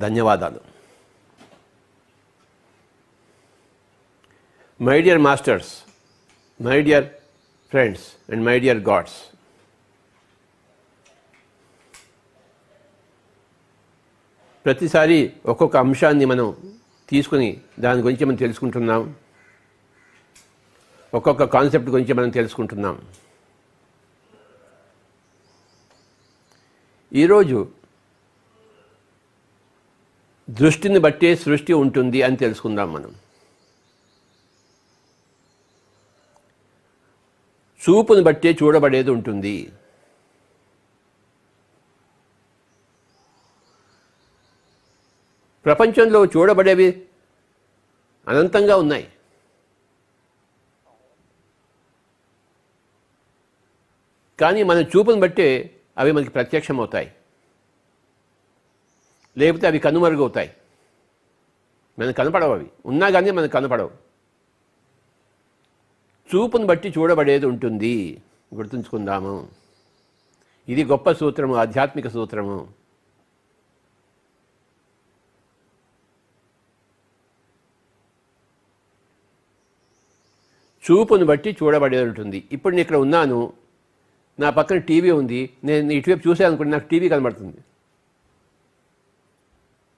ధన్యవాదాలు. My dear masters, my dear friends and my dear God's, ప్రతిసారి ఒక్కొక్క అంశాన్ని మనం తీసుకుని దాని గురించి మనం తెలుసుకుంటున్నాం. ఒక్కొక్క కాన్సెప్ట్ గురించి మనం తెలుసుకుంటున్నాం. ఈరోజు దృష్టిని బట్టే సృష్టి ఉంటుంది అని తెలుసుకుందాం. మనం చూపుని బట్టే చూడబడేది ఉంటుంది. ప్రపంచంలో చూడబడేవి అనంతంగా ఉన్నాయి. కానీ మన చూపుని బట్టే అవి మనకి ప్రత్యక్షమవుతాయి, లేకపోతే అవి కనుమరుగవుతాయి. మనకు కనపడవు, అవి ఉన్నా కానీ మనకు కనపడవు. చూపుని బట్టి చూడబడేది ఉంటుంది, గుర్తుంచుకుందాము. ఇది గొప్ప సూత్రము, ఆధ్యాత్మిక సూత్రము. చూపుని బట్టి చూడబడేది ఉంటుంది. ఇప్పుడు నేను ఇక్కడ ఉన్నాను, నా పక్కన టీవీ ఉంది, నేను ఇటువైపు చూసాను అనుకోండి, నాకు టీవీ కనబడుతుంది.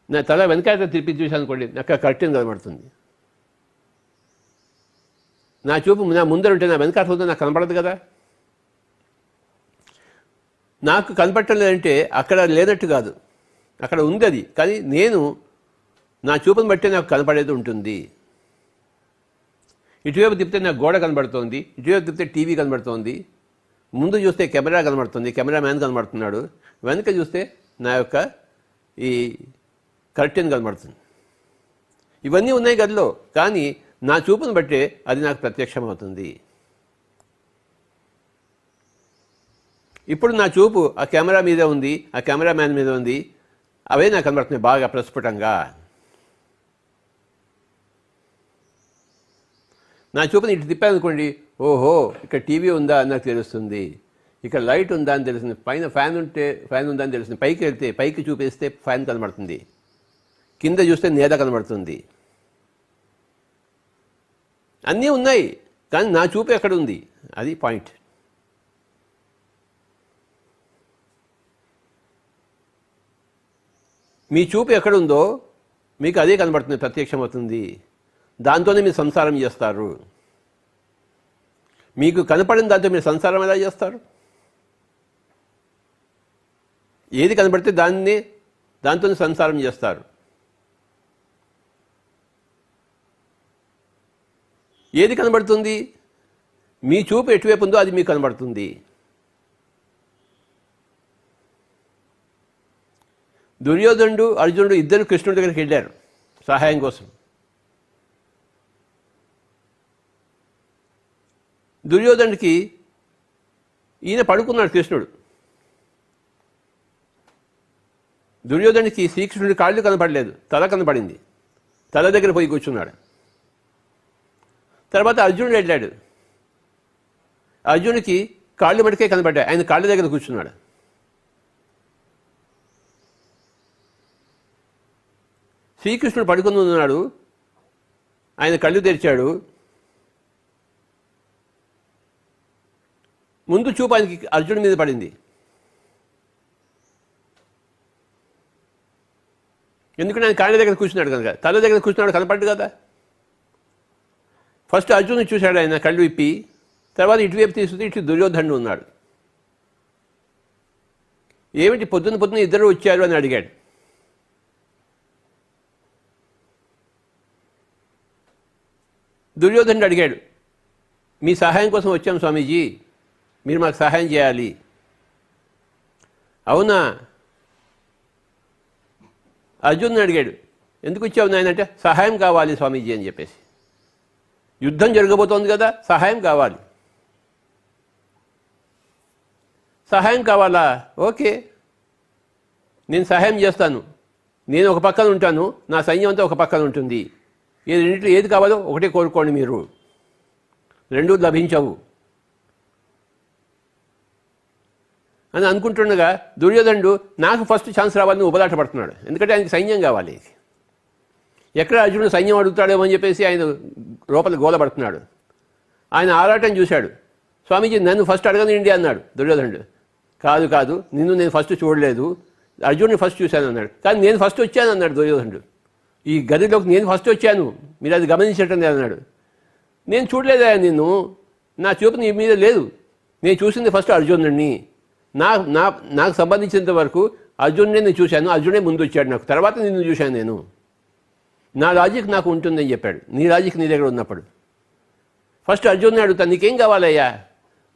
నా తల వెనకాల తిప్పి చూసాను అనుకోండి, నాకు కర్టెన్ కనబడుతుంది. నా చూపు నా ముందర ఉంటే నా వెనకాల ఉంటే నాకు కనబడదు కదా. నాకు కనపడటం లేదంటే అక్కడ లేనట్టు కాదు, అక్కడ ఉంది అది. కానీ నేను నా చూపుని బట్టే నాకు కనపడేది ఉంటుంది. ఇటువైపు తిప్పితే నాకు గోడ కనబడుతోంది, ఇటువైపు తిప్పితే టీవీ కనబడుతోంది. ముందు చూస్తే కెమెరా కనబడుతుంది, కెమెరా మ్యాన్ కనబడుతున్నాడు. వెనక చూస్తే నా యొక్క ఈ కర్టెన్ కనబడుతుంది. ఇవన్నీ ఉన్నాయి గదిలో, కానీ నా చూపును బట్టే అది నాకు ప్రత్యక్షమవుతుంది. ఇప్పుడు నా చూపు ఆ కెమెరా మీదే ఉంది, ఆ కెమెరా మ్యాన్ మీద ఉంది. అవే నాకు కనబడుతున్నాయి బాగా ప్రస్ఫుటంగా. నా చూపుని ఇటు తిప్పానుకోండి, ఓహో ఇక్కడ టీవీ ఉందా అని నాకు తెలుస్తుంది, ఇక్కడ లైట్ ఉందా అని తెలుస్తుంది, పైన ఫ్యాన్ ఉంటే ఫ్యాన్ ఉందా అని తెలుస్తుంది. పైకి వెళ్తే పైకి చూపిస్తే ఫ్యాన్ కనబడుతుంది, కింద చూస్తే నేల కనబడుతుంది. అన్నీ ఉన్నాయి, కానీ నా చూపు ఎక్కడ ఉంది, అది పాయింట్. మీ చూపు ఎక్కడుందో మీకు అదే కనబడుతుంది, ప్రత్యక్షమవుతుంది. దాంతోనే మీరు సంసారం చేస్తారు. మీకు కనపడిన దాంతో మీరు సంసారం ఎలా చేస్తారు? ఏది కనబడితే దాంతోనే సంసారం చేస్తారు. ఏది కనబడుతుంది? మీ చూపు ఎటువైపు ఉందో అది మీకు కనబడుతుంది. దుర్యోధనుడు, అర్జునుడు ఇద్దరు కృష్ణుడి దగ్గరికి వెళ్ళారు సహాయం కోసం. దుర్యోధనుడికి ఈయన పడుకున్నాడు కృష్ణుడు. దుర్యోధనుడికి శ్రీకృష్ణుడి కాళ్ళు కనపడలేదు, తల కనపడింది. తల దగ్గర పోయి కూర్చున్నాడు. తర్వాత అర్జునుడు వెళ్ళాడు. అర్జునుడికి కాళ్ళు మటుకే కనపడ్డాయి, ఆయన కాళ్ళ దగ్గర కూర్చున్నాడు. శ్రీకృష్ణుడు పడుకుని ఉన్నాడు, ఆయన కళ్ళు తెరిచాడు. ముందు చూపు ఆయనకి అర్జునుడి మీద పడింది. ఎందుకంటే ఆయన కాళ్ళ దగ్గర కూర్చున్నాడు కనుక. తల దగ్గర కూర్చున్నాడు, కనపడ్డు కదా. ఫస్ట్ అర్జునుడు చూశాడు ఆయన కళ్ళు విప్పి. తర్వాత ఇటువైపు తీసుకుంటే ఇటు దుర్యోధనుడు ఉన్నాడు. ఏమిటి పొద్దున్న ఇద్దరు వచ్చారు అని అడిగాడు. దుర్యోధనుడు అడిగాడు, మీ సహాయం కోసం వచ్చాం స్వామీజీ, మీరు మాకు సహాయం చేయాలి. అవునా? అర్జునుడు అడిగాడు, ఎందుకు వచ్చావు నాయన అంటే, సహాయం కావాలి స్వామీజీ అని చెప్పేసి. యుద్ధం జరగబోతోంది కదా, సహాయం కావాలి. సహాయం కావాలా? ఓకే, నేను సహాయం చేస్తాను. నేను ఒక పక్కన ఉంటాను, నా సైన్యం అంతా ఒక పక్కన ఉంటుంది. రెండింటిలో ఏది కావాలో ఒకటే కోరుకోండి, మీరు రెండూ లభించవు. అని అనుకుంటుండగా దుర్యోధనుడు నాకు ఫస్ట్ ఛాన్స్ రావాలని ఉబలాట పడుతున్నాడు. ఎందుకంటే ఆయనకి సైన్యం కావాలి. ఎక్కడ అర్జునుడు సైన్యం అడుగుతాడేమో అని చెప్పేసి ఆయన లోపల గోలపడుతున్నాడు. ఆయన ఆరాటం చూశాడు. స్వామీజీ నన్ను ఫస్ట్ అడగనిండి అన్నాడు దుర్యోధనుడు. కాదు కాదు, నిన్ను నేను ఫస్ట్ చూడలేదు, అర్జునుడిని ఫస్ట్ చూశాను అన్నాడు. కానీ నేను ఫస్ట్ వచ్చాను అన్నాడు దుర్యోధనుడు. ఈ గదిలోకి నేను ఫస్ట్ వచ్చాను, మీరు అది గమనించటం లేదన్నాడు. నేను చూడలేదా నిన్ను, నా చూపు నీ మీద లేదు, నేను చూసింది ఫస్ట్ అర్జునుడిని. నాకు సంబంధించినంత వరకు అర్జునుడిని నేను చూశాను, అర్జునుడే ముందు వచ్చాడు నాకు, తర్వాత నిన్ను చూశాను నేను. నా లాజిక్ నాకు ఉంటుందని చెప్పాడు. నీ లాజిక్ నీ దగ్గర ఉన్నప్పుడు ఫస్ట్ అర్జునుడిని అడుగుతాను, నీకేం కావాలయ్యా,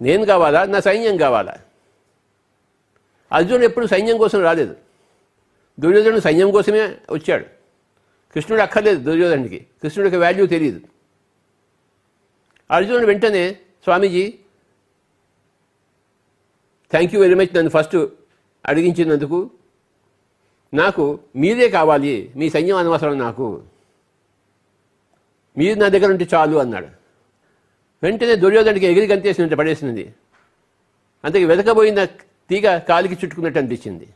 నేను కావాలా నా సైన్యం కావాలా? అర్జునుడు ఎప్పుడు సైన్యం కోసం రాలేదు, దుర్యోధనుడు సైన్యం కోసమే వచ్చాడు. కృష్ణుడు అక్కర్లేదు దుర్యోధనుడికి, కృష్ణుడికి వాల్యూ తెలియదు. అర్జునుడు వెంటనే స్వామీజీ థ్యాంక్ యూ వెరీ మచ్, నన్ను ఫస్ట్ అడిగించినందుకు, నాకు మీరే కావాలి, మీ సైన్యం అనవసరం, నాకు మీరు నా దగ్గర ఉంటే చాలు అన్నాడు. వెంటనే దుర్యోధనుడికి ఎగిరి గంతేసినట్టు పడేసినది. అంతకి వెతకబోయిన తీగ కాలికి చుట్టుకున్నట్టు అనిపించింది.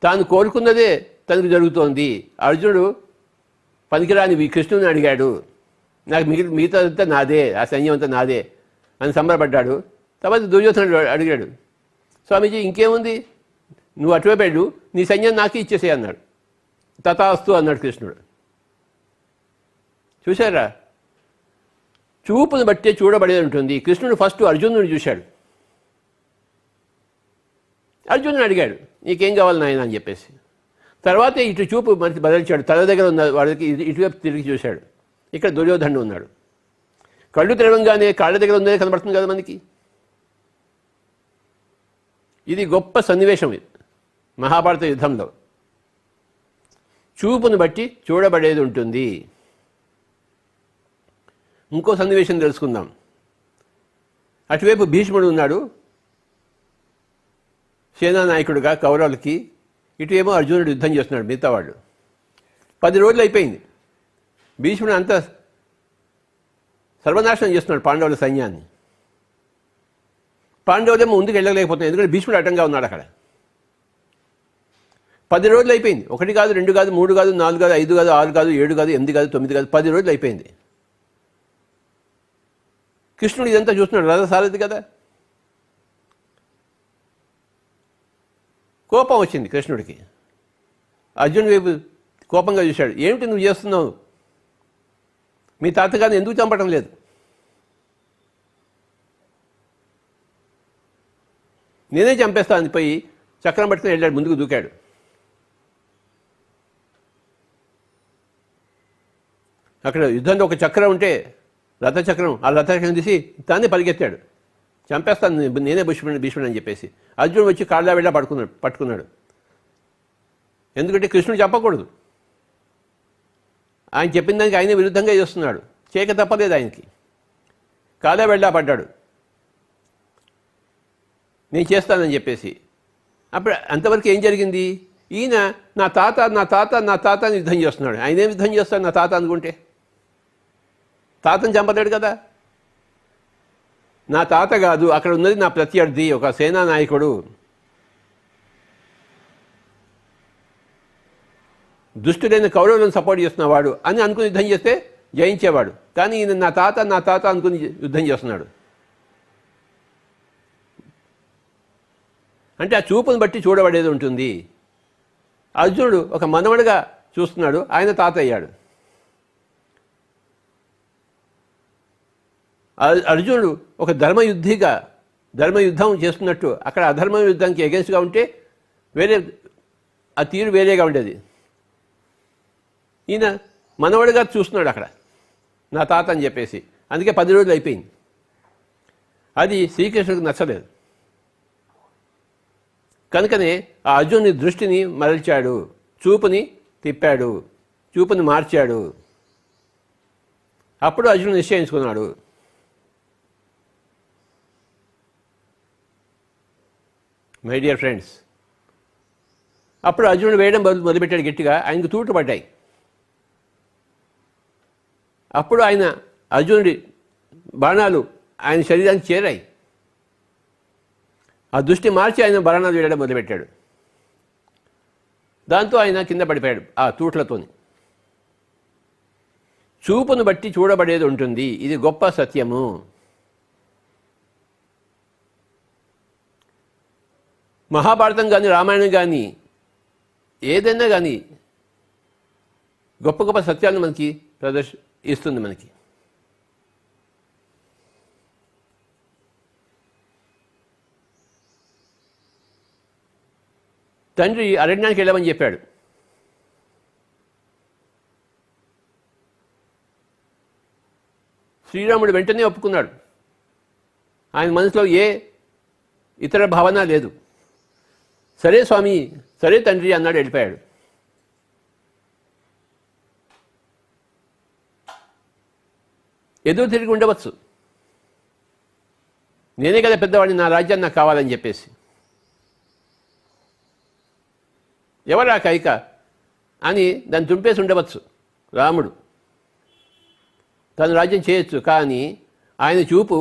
తాను కోరుకున్నదే తనకు జరుగుతోంది. అర్జునుడు పనికిరాని కృష్ణుని అడిగాడు, నాకు మిగతా అంతా నాదే, ఆ సైన్యం అంతా నాదే అని సంబరపడ్డాడు. తర్వాత దుర్యోధనుడు అడిగాడు, స్వామీజీ ఇంకేముంది, నువ్వు అటువైపు వెళ్ళు, నీ సైన్యం నాకే ఇచ్చేసే అన్నాడు. తథాస్తు అన్నాడు కృష్ణుడు. చూశారా, చూపును బట్టే చూడబడేది ఉంటుంది. కృష్ణుడు ఫస్ట్ అర్జునుడిని చూశాడు. అర్జునుడు అడిగాడు, నీకేం కావాలి నాయన అని చెప్పేసి. తర్వాత ఇటు చూపు మనకి బదిలిచాడు. తల దగ్గర ఉన్న వాడికి ఇటువైపు తిరిగి చూశాడు. ఇక్కడ దుర్యోధనుడు ఉన్నాడు. కళ్ళు తెరవంగానే కాళ్ళ దగ్గర ఉందనే కనబడుతుంది కదా మనకి. ఇది గొప్ప సన్నివేశం మహాభారత యుద్ధంలో. చూపును బట్టి చూడబడేది ఉంటుంది. ఇంకో సన్నివేశం తెలుసుకుందాం. అటువైపు భీష్ముడు ఉన్నాడు సేనానాయకుడుగా కౌరవులకి, ఇటువేమో అర్జునుడు యుద్ధం చేస్తున్నాడు మిగతా వాళ్ళు. 10 రోజులు అయిపోయింది. భీష్ముడు అంతా సర్వనాశనం చేస్తున్నాడు పాండవుల సైన్యాన్ని. పాండవులేమో ముందుకు వెళ్ళలేకపోతున్నాయి, ఎందుకంటే భీష్ముడు అడ్డంగా ఉన్నాడు అక్కడ. 10 రోజులు అయిపోయింది. 1 కాదు, 2 కాదు, 3 కాదు, 4 కాదు, 5 కాదు, 6 కాదు, 7 కాదు, 8 కాదు, 9 కాదు, 10 రోజులు అయిపోయింది. కృష్ణుడు ఇదంతా చూస్తున్నాడు, రథసారథి కదా. కోపం వచ్చింది కృష్ణుడికి. అర్జునుడి వైపు కోపంగా చూశాడు. ఏమిటి నువ్వు చేస్తున్నావు, మీ తాతగారిని ఎందుకు చంపడం లేదు? నేనే చంపేస్తా అని పోయి చక్రం పట్టుకుని వెళ్ళాడు, ముందుకు దూకాడు. అక్కడ యుద్ధంలో ఒక చక్రం ఉంటే రథచక్రం, ఆ రథచక్రం తీసి తానే పరిగెత్తాడు, చంపేస్తాను నేనే భీష్ముడు అని చెప్పేసి. అర్జునుడు వచ్చి కాళ్ళ వెళ్ళా పట్టుకున్నాడు. ఎందుకంటే కృష్ణుడు చెప్పకూడదు, ఆయన చెప్పిన దానికి ఆయనే విరుద్ధంగా చేస్తున్నాడు, చేయక తప్పలేదు ఆయనకి. కాళ్ళ వెళ్ళా పడ్డాడు, నేను చేస్తానని చెప్పేసి. అప్పుడు అంతవరకు ఏం జరిగింది? ఈయన నా తాత నా తాత నా తాత అని యుద్ధం చేస్తున్నాడు. ఆయన ఏం యుద్ధం చేస్తాడు నా తాత అనుకుంటే? తాతను చంపలేడు కదా. నా తాత కాదు, అక్కడ ఉన్నది నా ప్రత్యర్థి, ఒక సేనా నాయకుడు, దుష్టుడైన కౌరవులను సపోర్ట్ చేస్తున్నవాడు అని అనుకుని యుద్ధం చేస్తే జయించేవాడు. కానీ ఈయన నా తాత నా తాత అనుకుని యుద్ధం చేస్తున్నాడు. అంటే ఆ చూపును బట్టి చూడబడేది ఉంటుంది. అర్జునుడు ఒక మనవడిగా చూస్తున్నాడు, ఆయన తాత అయ్యాడు. అర్జునుడు ఒక ధర్మయుద్ధం చేస్తున్నట్టు అక్కడ అధర్మ యుద్ధానికి ఎగెన్స్ట్గా ఉంటే వేరే ఆ తీరు వేరేగా ఉండేది. ఈయన మనవడిగా చూస్తున్నాడు అక్కడ నా తాత అని చెప్పేసి. అందుకే 10 రోజులు అయిపోయింది. అది శ్రీకృష్ణుడికి నచ్చలేదు. కనుకనే ఆ అర్జునుని దృష్టిని మరల్చాడు, చూపుని తిప్పాడు, చూపుని మార్చాడు. అప్పుడు అర్జునుడు నిశ్చయించుకున్నాడు, మై డియర్ ఫ్రెండ్స్. అప్పుడు అర్జునుడు వేయడం మొదలుపెట్టాడు గట్టిగా, ఆయనకు తూటు పడ్డాయి. అప్పుడు అర్జునుడి బాణాలు ఆయన శరీరానికి చేరాయి. ఆ దృష్టి మార్చి ఆయన బాణాలు వేయడం మొదలుపెట్టాడు. దాంతో ఆయన కింద పడిపోయాడు ఆ తూట్లతోని. చూపును బట్టి చూడబడేది ఉంటుంది, ఇది గొప్ప సత్యము. మహాభారతం కానీ రామాయణం కానీ ఏదైనా కానీ గొప్ప గొప్ప సత్యాలను మనకి ఇస్తుంది. మనకి తండ్రి అరణ్యానికి వెళ్ళమని చెప్పాడు. శ్రీరాముడు వెంటనే ఒప్పుకున్నాడు. ఆయన మనసులో ఏ ఇతర భావన లేదు. సరే స్వామి, సరే తండ్రి అన్నాడు, వెళ్ళిపోయాడు. ఎదురు తిరిగి ఉండవచ్చు, నేనే కదా పెద్దవాడిని, నా రాజ్యాన్ని నాకు కావాలని చెప్పేసి. ఎవరా కైక అని దాన్ని తుంపేసి ఉండవచ్చు రాముడు. తను రాజ్యం చేయొచ్చు, కానీ ఆయన చూపు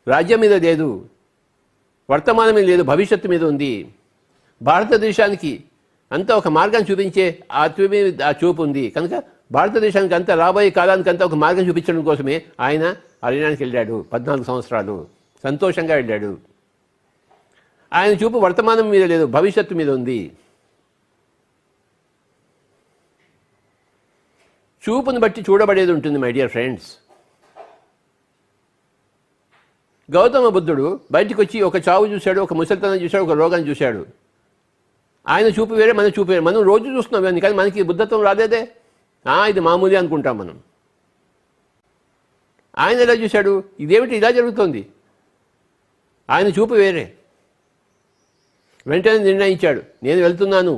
రాజ్యం మీద లేదు, వర్తమానం మీద లేదు, భవిష్యత్తు మీద ఉంది. భారతదేశానికి అంతా ఒక మార్గాన్ని చూపించే ఆ చూపు ఉంది. కనుక భారతదేశానికి అంతా రాబోయే కాలానికి అంతా ఒక మార్గం చూపించడం కోసమే ఆయన అరణ్యానికి వెళ్ళాడు. 14 సంవత్సరాలు సంతోషంగా వెళ్ళాడు. ఆయన చూపు వర్తమానం మీద లేదు, భవిష్యత్తు మీద ఉంది. చూపును బట్టి చూడబడేది ఉంటుంది మై డియర్ ఫ్రెండ్స్. గౌతమ బుద్ధుడు బయటికి వచ్చి ఒక చావు చూశాడు, ఒక ముసలితనం చూశాడు, ఒక రోగాన్ని చూశాడు. ఆయన చూపు వేరే, మన చూపు వేరే. మనం రోజు చూస్తున్నాం ఇవన్నీ, కానీ మనకి బుద్ధత్వం రాలేదే. ఇది మామూలు అనుకుంటాం మనం. ఆయన ఎలా చూశాడు, ఇదేమిటి ఇలా జరుగుతోంది, ఆయన చూపు వేరే. వెంటనే నిర్ణయించాడు, నేను వెళ్తున్నాను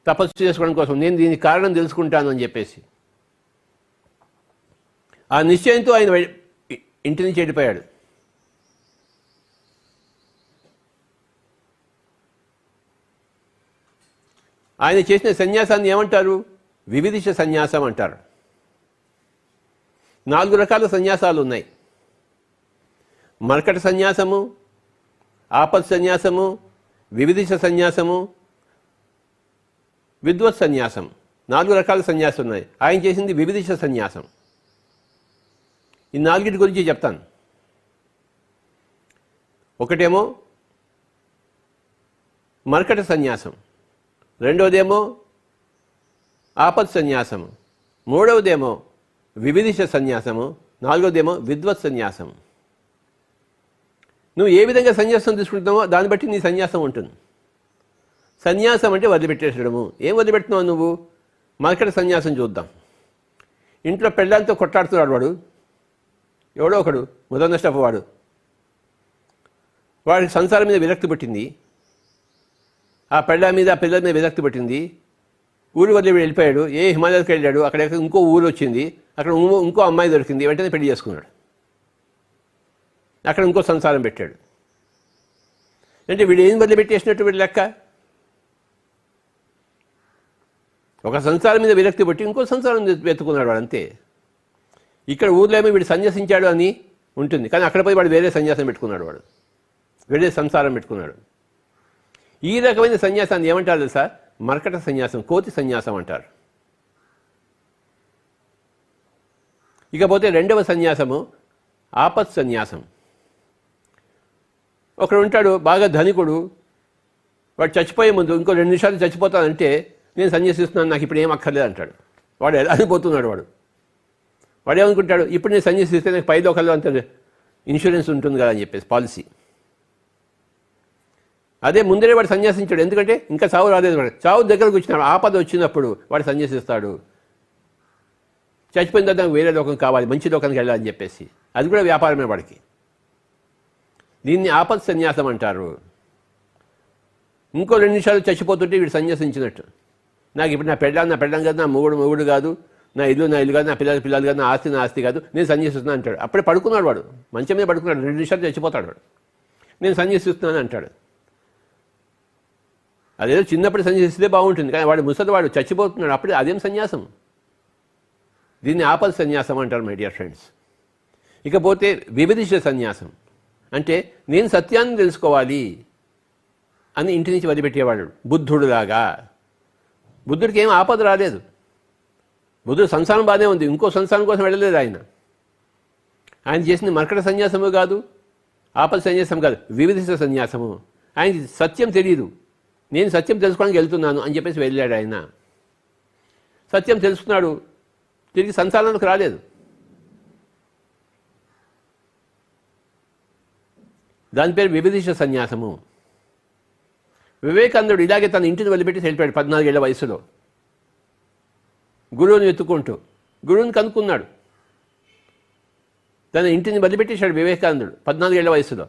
తపస్సు చేసుకోవడం కోసం, నేను దీనికి కారణం తెలుసుకుంటాను అని చెప్పేసి. ఆ నిశ్చయంతో ఆయన ఇంటి నుంచి వెళ్ళిపోయాడు. ఆయన చేసిన సన్యాసాన్ని ఏమంటారు, వివిధిష సన్యాసం అంటారు. 4 రకాల సన్యాసాలు ఉన్నాయి. మర్కట సన్యాసము, ఆపత్ సన్యాసము, వివిధిష సన్యాసము, విద్వత్ సన్యాసం. 4 రకాల సన్యాసం ఉన్నాయి. ఆయన చేసింది వివిధిష సన్యాసం. ఈ 4 గురించి చెప్తాను. ఒకటేమో మర్కట సన్యాసం, రెండవదేమో ఆపత్ సన్యాసము, మూడవదేమో వివిధిష సన్యాసము, నాలుగవదేమో విద్వత్ సన్యాసము. నువ్వు ఏ విధంగా సన్యాసం తీసుకుంటున్నావో దాన్ని బట్టి నీ సన్యాసం ఉంటుంది. సన్యాసం అంటే వదిలిపెట్టేసడము. ఏం వదిలిపెడుతున్నావు నువ్వు? మర్కట సన్యాసం చూద్దాం. ఇంట్లో పెళ్ళాంతో కొట్లాడుతున్నాడు వాడు, ఎవడో ఒకడు ముదనష్టపు వాడు. వాడికి సంసారం మీద విరక్తి పట్టింది, ఆ పెళ్ళ మీద ఆ పిల్లల మీద విరక్తి పట్టింది. ఊరు వదిలి వెళ్ళిపోయాడు. హిమాలయాలకు వెళ్ళాడు. అక్కడ ఇంకో ఊరు వచ్చింది, అక్కడ ఇంకో అమ్మాయి దొరికింది. వెంటనే పెళ్లి చేసుకున్నాడు. అక్కడ ఇంకో సంసారం పెట్టాడు. అంటే వీడు ఏం వదిలిపెట్టేసినట్టు వీడు లెక్క. ఒక సంసారం మీద విరక్తి పట్టి ఇంకో సంసారం వెతుకున్నాడు వాడు, అంతే. ఇక్కడ ఊర్లో ఏమో వీడు సన్యాసించాడు అని ఉంటుంది, కానీ అక్కడ పోయి వాడు వేరే సన్యాసం పెట్టుకున్నాడు, వాడు వేరే సంసారం పెట్టుకున్నాడు. ఈ రకమైన సన్యాసాన్ని ఏమంటారు తెలుసా? మర్కట సన్యాసం, కోతి సన్యాసం అంటారు. ఇకపోతే రెండవ సన్యాసము ఆపత్ సన్యాసం. ఒకడు ఉంటాడు బాగా ధనికుడు, వాడు చచ్చిపోయే ముందు ఇంకో 2 నిమిషాలు చచ్చిపోతానంటే నేను సన్యాసిస్తున్నాను, నాకు ఇప్పుడు ఏం అక్కర్లేదు అంటాడు. వాడు ఎలా అనిపోతున్నాడు. వాడు ఏమనుకుంటాడు, ఇప్పుడు నేను సన్యాసిస్తే నాకు 5 లోకాల్లో అంత ఇన్సూరెన్స్ ఉంటుంది కదా అని చెప్పేసి పాలసీ. అదే ముందరే వాడు సన్యాసించాడు, ఎందుకంటే ఇంకా చావు రాలేదు. వాడు చావు దగ్గరకు వచ్చినాడు, ఆపద వచ్చినప్పుడు వాడు సన్యాసిస్తాడు. చచ్చిపోయిన తర్వాత నాకు వేరే లోకం కావాలి, మంచి లోకానికి వెళ్ళాలని చెప్పేసి. అది కూడా వ్యాపారమే వాడికి. దీన్ని ఆపత్ సన్యాసం అంటారు. ఇంకో 2 నిమిషాలు చచ్చిపోతుంటే వీడు సన్యాసించినట్టు. నాకు ఇప్పుడు నా పెళ్ళాం కాదు, నా మొగుడు కాదు, నా ఇల్లు కాదు, నా పిల్లలు కాదు, నా ఆస్తి కాదు, నేను సన్యాసిస్తున్నాను అంటాడు. అప్పుడే పడుకున్నాడు వాడు, మంచం మీద పడుకున్నాడు. 2 నిమిషాలు చచ్చిపోతాడు వాడు, నేను సన్యాసిస్తున్నాను అంటాడు. అదేదో చిన్నప్పుడు సన్యాసిస్తే బాగుంటుంది, కానీ వాడు ముసలివాడు చచ్చిపోతున్నాడు, అప్పుడే అదేం సన్యాసం? దీన్ని ఆపత్ సన్యాసం అంటారు మై డియర్ ఫ్రెండ్స్. ఇకపోతే వివిధిష సన్యాసం. అంటే నేను సత్యాన్ని తెలుసుకోవాలి అని ఇంటి నుంచి వదిలిపెట్టేవాడు బుద్ధుడులాగా. బుద్ధుడికి ఏం ఆపద రాలేదు. బుద్ధుడు సంసారం బాగానే ఉంది, ఇంకో సంసారం కోసం వెళ్ళలేదు ఆయన. ఆయన చేసింది మర్కట సన్యాసము కాదు, ఆపద సన్యాసం కాదు, వివిధ సన్యాసము. ఆయనకి సత్యం తెలియదు, నేను సత్యం తెలుసుకోవడానికి వెళ్తున్నాను అని చెప్పేసి వెళ్ళాడు ఆయన. సత్యం తెలుసుకున్నాడు, తిరిగి సంసారంలోకి రాలేదు. దాని పేరు వివిధిష సన్యాసము. వివేకానందుడు ఇలాగే తన ఇంటిని వదిలిపెట్టి వెళ్ళిపోయాడు 14 ఏళ్ల వయసులో. గురువుని వెతుక్కుంటూ గురువుని కనుక్కున్నాడు. తన ఇంటిని వదిలిపెట్టేశాడు వివేకానందుడు 14 ఏళ్ల వయసులో.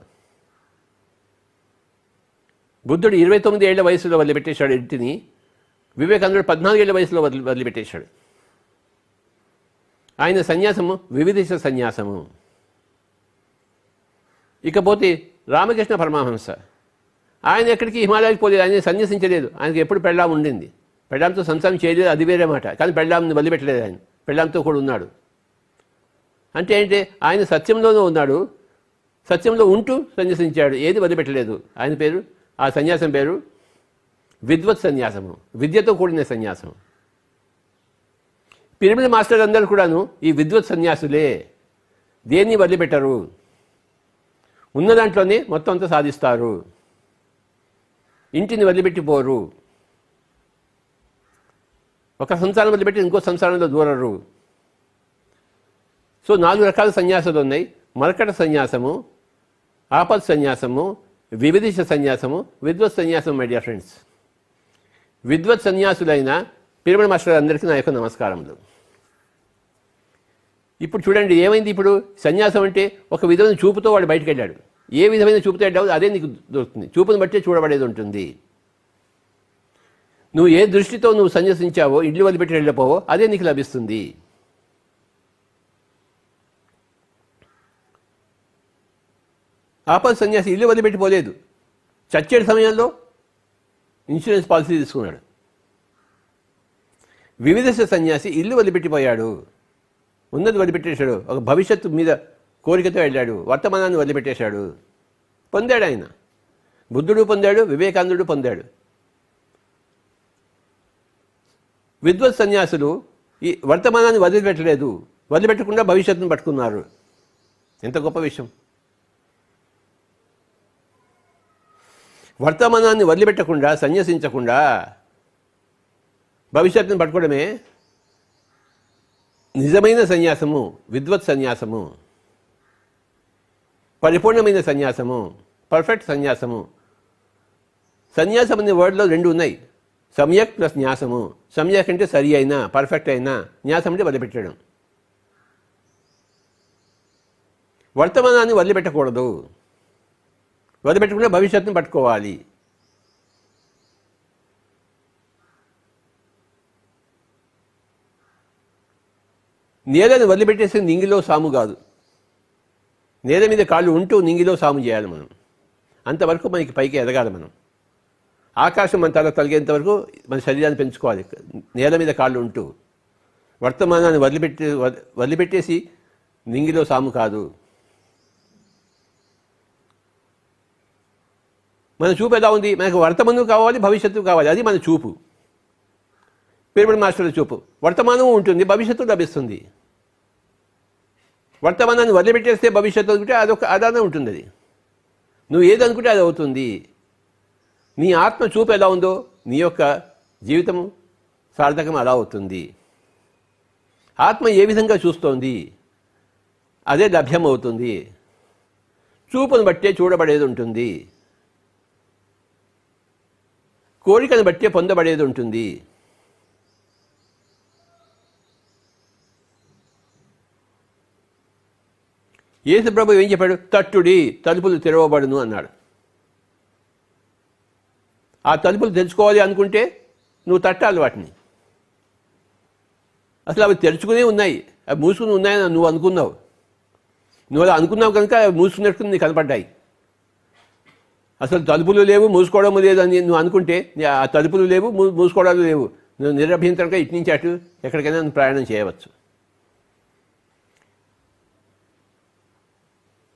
బుద్ధుడు 29 ఏళ్ల వయసులో వదిలిపెట్టేశాడు ఇంటిని. వివేకానందుడు 14 ఏళ్ల వయసులో వదిలిపెట్టేశాడు. ఆయన సన్యాసము వివిధిష సన్యాసము. ఇకపోతే రామకృష్ణ పరమహంస, ఆయన ఎక్కడికి హిమాలయానికి పోలేదు, ఆయన సన్యసించలేదు. ఆయనకి ఎప్పుడు పెళ్ళాం ఉండింది, పెళ్ళాంతో సంసారం చేయలేదు, అది వేరే మాట. కానీ పెళ్ళాంని వదిలిపెట్టలేదు ఆయన, పెళ్ళాంతో కూడా ఉన్నాడు. అంటే ఏంటి, ఆయన సత్యంలోనూ ఉన్నాడు, సత్యంలో ఉంటూ సన్యసించాడు, ఏది వదిలిపెట్టలేదు. ఆయన పేరు, ఆ సన్యాసం పేరు విద్వత్ సన్యాసము, విద్యతో కూడిన సన్యాసం. పిరమిడ్ మాస్టర్లు అందరూ కూడాను ఈ విద్వత్ సన్యాసులే, దేన్ని వదిలిపెట్టరు, ఉన్న దాంట్లోనే మొత్తం అంతా సాధిస్తారు, ఇంటిని వదిలిపెట్టిపోరు, ఒక సంసారం వదిలిపెట్టి ఇంకో సంసారంలో దూరరు. సో 4 రకాల సన్యాసాలు ఉన్నాయి: మర్కట సన్యాసము, ఆపత్ సన్యాసము, వివిధిష సన్యాసము, విద్వత్ సన్యాసం. మై డియర్ ఫ్రెండ్స్, విద్వత్ సన్యాసులైన పిరమిడ్ మాస్టర్ అందరికీ నా యొక్క నమస్కారములు. ఇప్పుడు చూడండి ఏమైంది. ఇప్పుడు సన్యాసం అంటే ఒక విధమైన చూపుతో వాడు బయటకు వెళ్ళాడు. ఏ విధమైన చూపుతో వెళ్ళావు అదే నీకు దొరుకుతుంది, చూపును బట్టే చూడబడేది ఉంటుంది. నువ్వు ఏ దృష్టితో నువ్వు సన్యసించావో, ఇల్లు వదిలిపెట్టి వెళ్ళిపోవో అదే నీకు లభిస్తుంది. ఆపద సన్యాసి ఇల్లు వదిలిపెట్టిపోలేదు, చచ్చేటి సమయంలో ఇన్సూరెన్స్ పాలసీ తీసుకున్నాడు. వివిధ సన్యాసి ఇల్లు వదిలిపెట్టిపోయాడు, ఉన్నది వదిలిపెట్టేశాడు, ఒక భవిష్యత్తు మీద కోరికతో వెళ్ళాడు, వర్తమానాన్ని వదిలిపెట్టేశాడు. పొందాడు ఆయన, బుద్ధుడు పొందాడు, వివేకానందుడు పొందాడు. విద్వత్ సన్యాసులు ఈ వర్తమానాన్ని వదిలిపెట్టలేదు, వదిలిపెట్టకుండా భవిష్యత్తును పట్టుకున్నారు. ఎంత గొప్ప విషయం. వర్తమానాన్ని వదిలిపెట్టకుండా, సన్యసించకుండా భవిష్యత్తును పట్టుకోవడమే నిజమైన సన్యాసము, విద్వత్ సన్యాసము, పరిపూర్ణమైన సన్యాసము, పర్ఫెక్ట్ సన్యాసము. సన్యాసం అనే వర్డ్లో 2 ఉన్నాయి, సమ్యక్ ప్లస్ న్యాసము. సమ్యక్ అంటే సరి అయినా, పర్ఫెక్ట్ అయినా, న్యాసం అంటే వదిలిపెట్టడం. వర్తమానాన్ని వదిలిపెట్టకూడదు, వదిలిపెట్టకుండా భవిష్యత్తును పట్టుకోవాలి. నేలను వదిలిపెట్టేసి నింగిలో సాము కాదు, నేల మీద కాళ్ళు ఉంటూ నింగిలో సాము చేయాలి మనం. అంతవరకు మనకి పైకి ఎదగాలి మనం. ఆకాశం మన తల తలిగేంత వరకు మన శరీరాన్ని పెంచుకోవాలి, నేల మీద కాళ్ళు ఉంటూ. వర్తమానాన్ని వదిలిపెట్టేసి నింగిలో సాము కాదు. మన చూపు ఎలా ఉంది, మనకు వర్తమానం కావాలి, భవిష్యత్తు కావాలి, అది మన చూపు. పిరమిడ్ మాస్టర్ల చూపు వర్తమానం ఉంటుంది, భవిష్యత్తు లభిస్తుంది. వర్తమానాన్ని వదిలిపెట్టేస్తే భవిష్యత్తు అనుకుంటే అదానే ఉంటుంది. అది నువ్వు ఏదనుకుంటే అది అవుతుంది. నీ ఆత్మ చూపు ఎలా ఉందో నీ యొక్క జీవితము సార్థకం అలా అవుతుంది. ఆత్మ ఏ విధంగా చూస్తోంది అదే లభ్యమవుతుంది. చూపును బట్టే చూడబడేది ఉంటుంది, కోరికను బట్టే పొందబడేది ఉంటుంది. యేసు ప్రభు ఏం చెప్పాడు? తట్టుడి తలుపులు తెరవబడును అన్నాడు. ఆ తలుపులు తెరుచుకోవాలి అనుకుంటే నువ్వు తట్టాలి వాటిని. అసలు అవి తెరుచుకునే ఉన్నాయి, అవి మూసుకుని ఉన్నాయని నువ్వు అనుకున్నావు. నువ్వు అలా అనుకున్నావు కనుక అవి మూసుకున్నట్టు నీకు కనపడ్డాయి. అసలు తలుపులు లేవు, మూసుకోవడం లేదు అని నువ్వు అనుకుంటే ఆ తలుపులు లేవు, మూసుకోవడాలు లేవు. నువ్వు నిరభ్యంతరంగా ఇటు నుంచి అటు ఎక్కడికైనా ప్రయాణం చేయవచ్చు.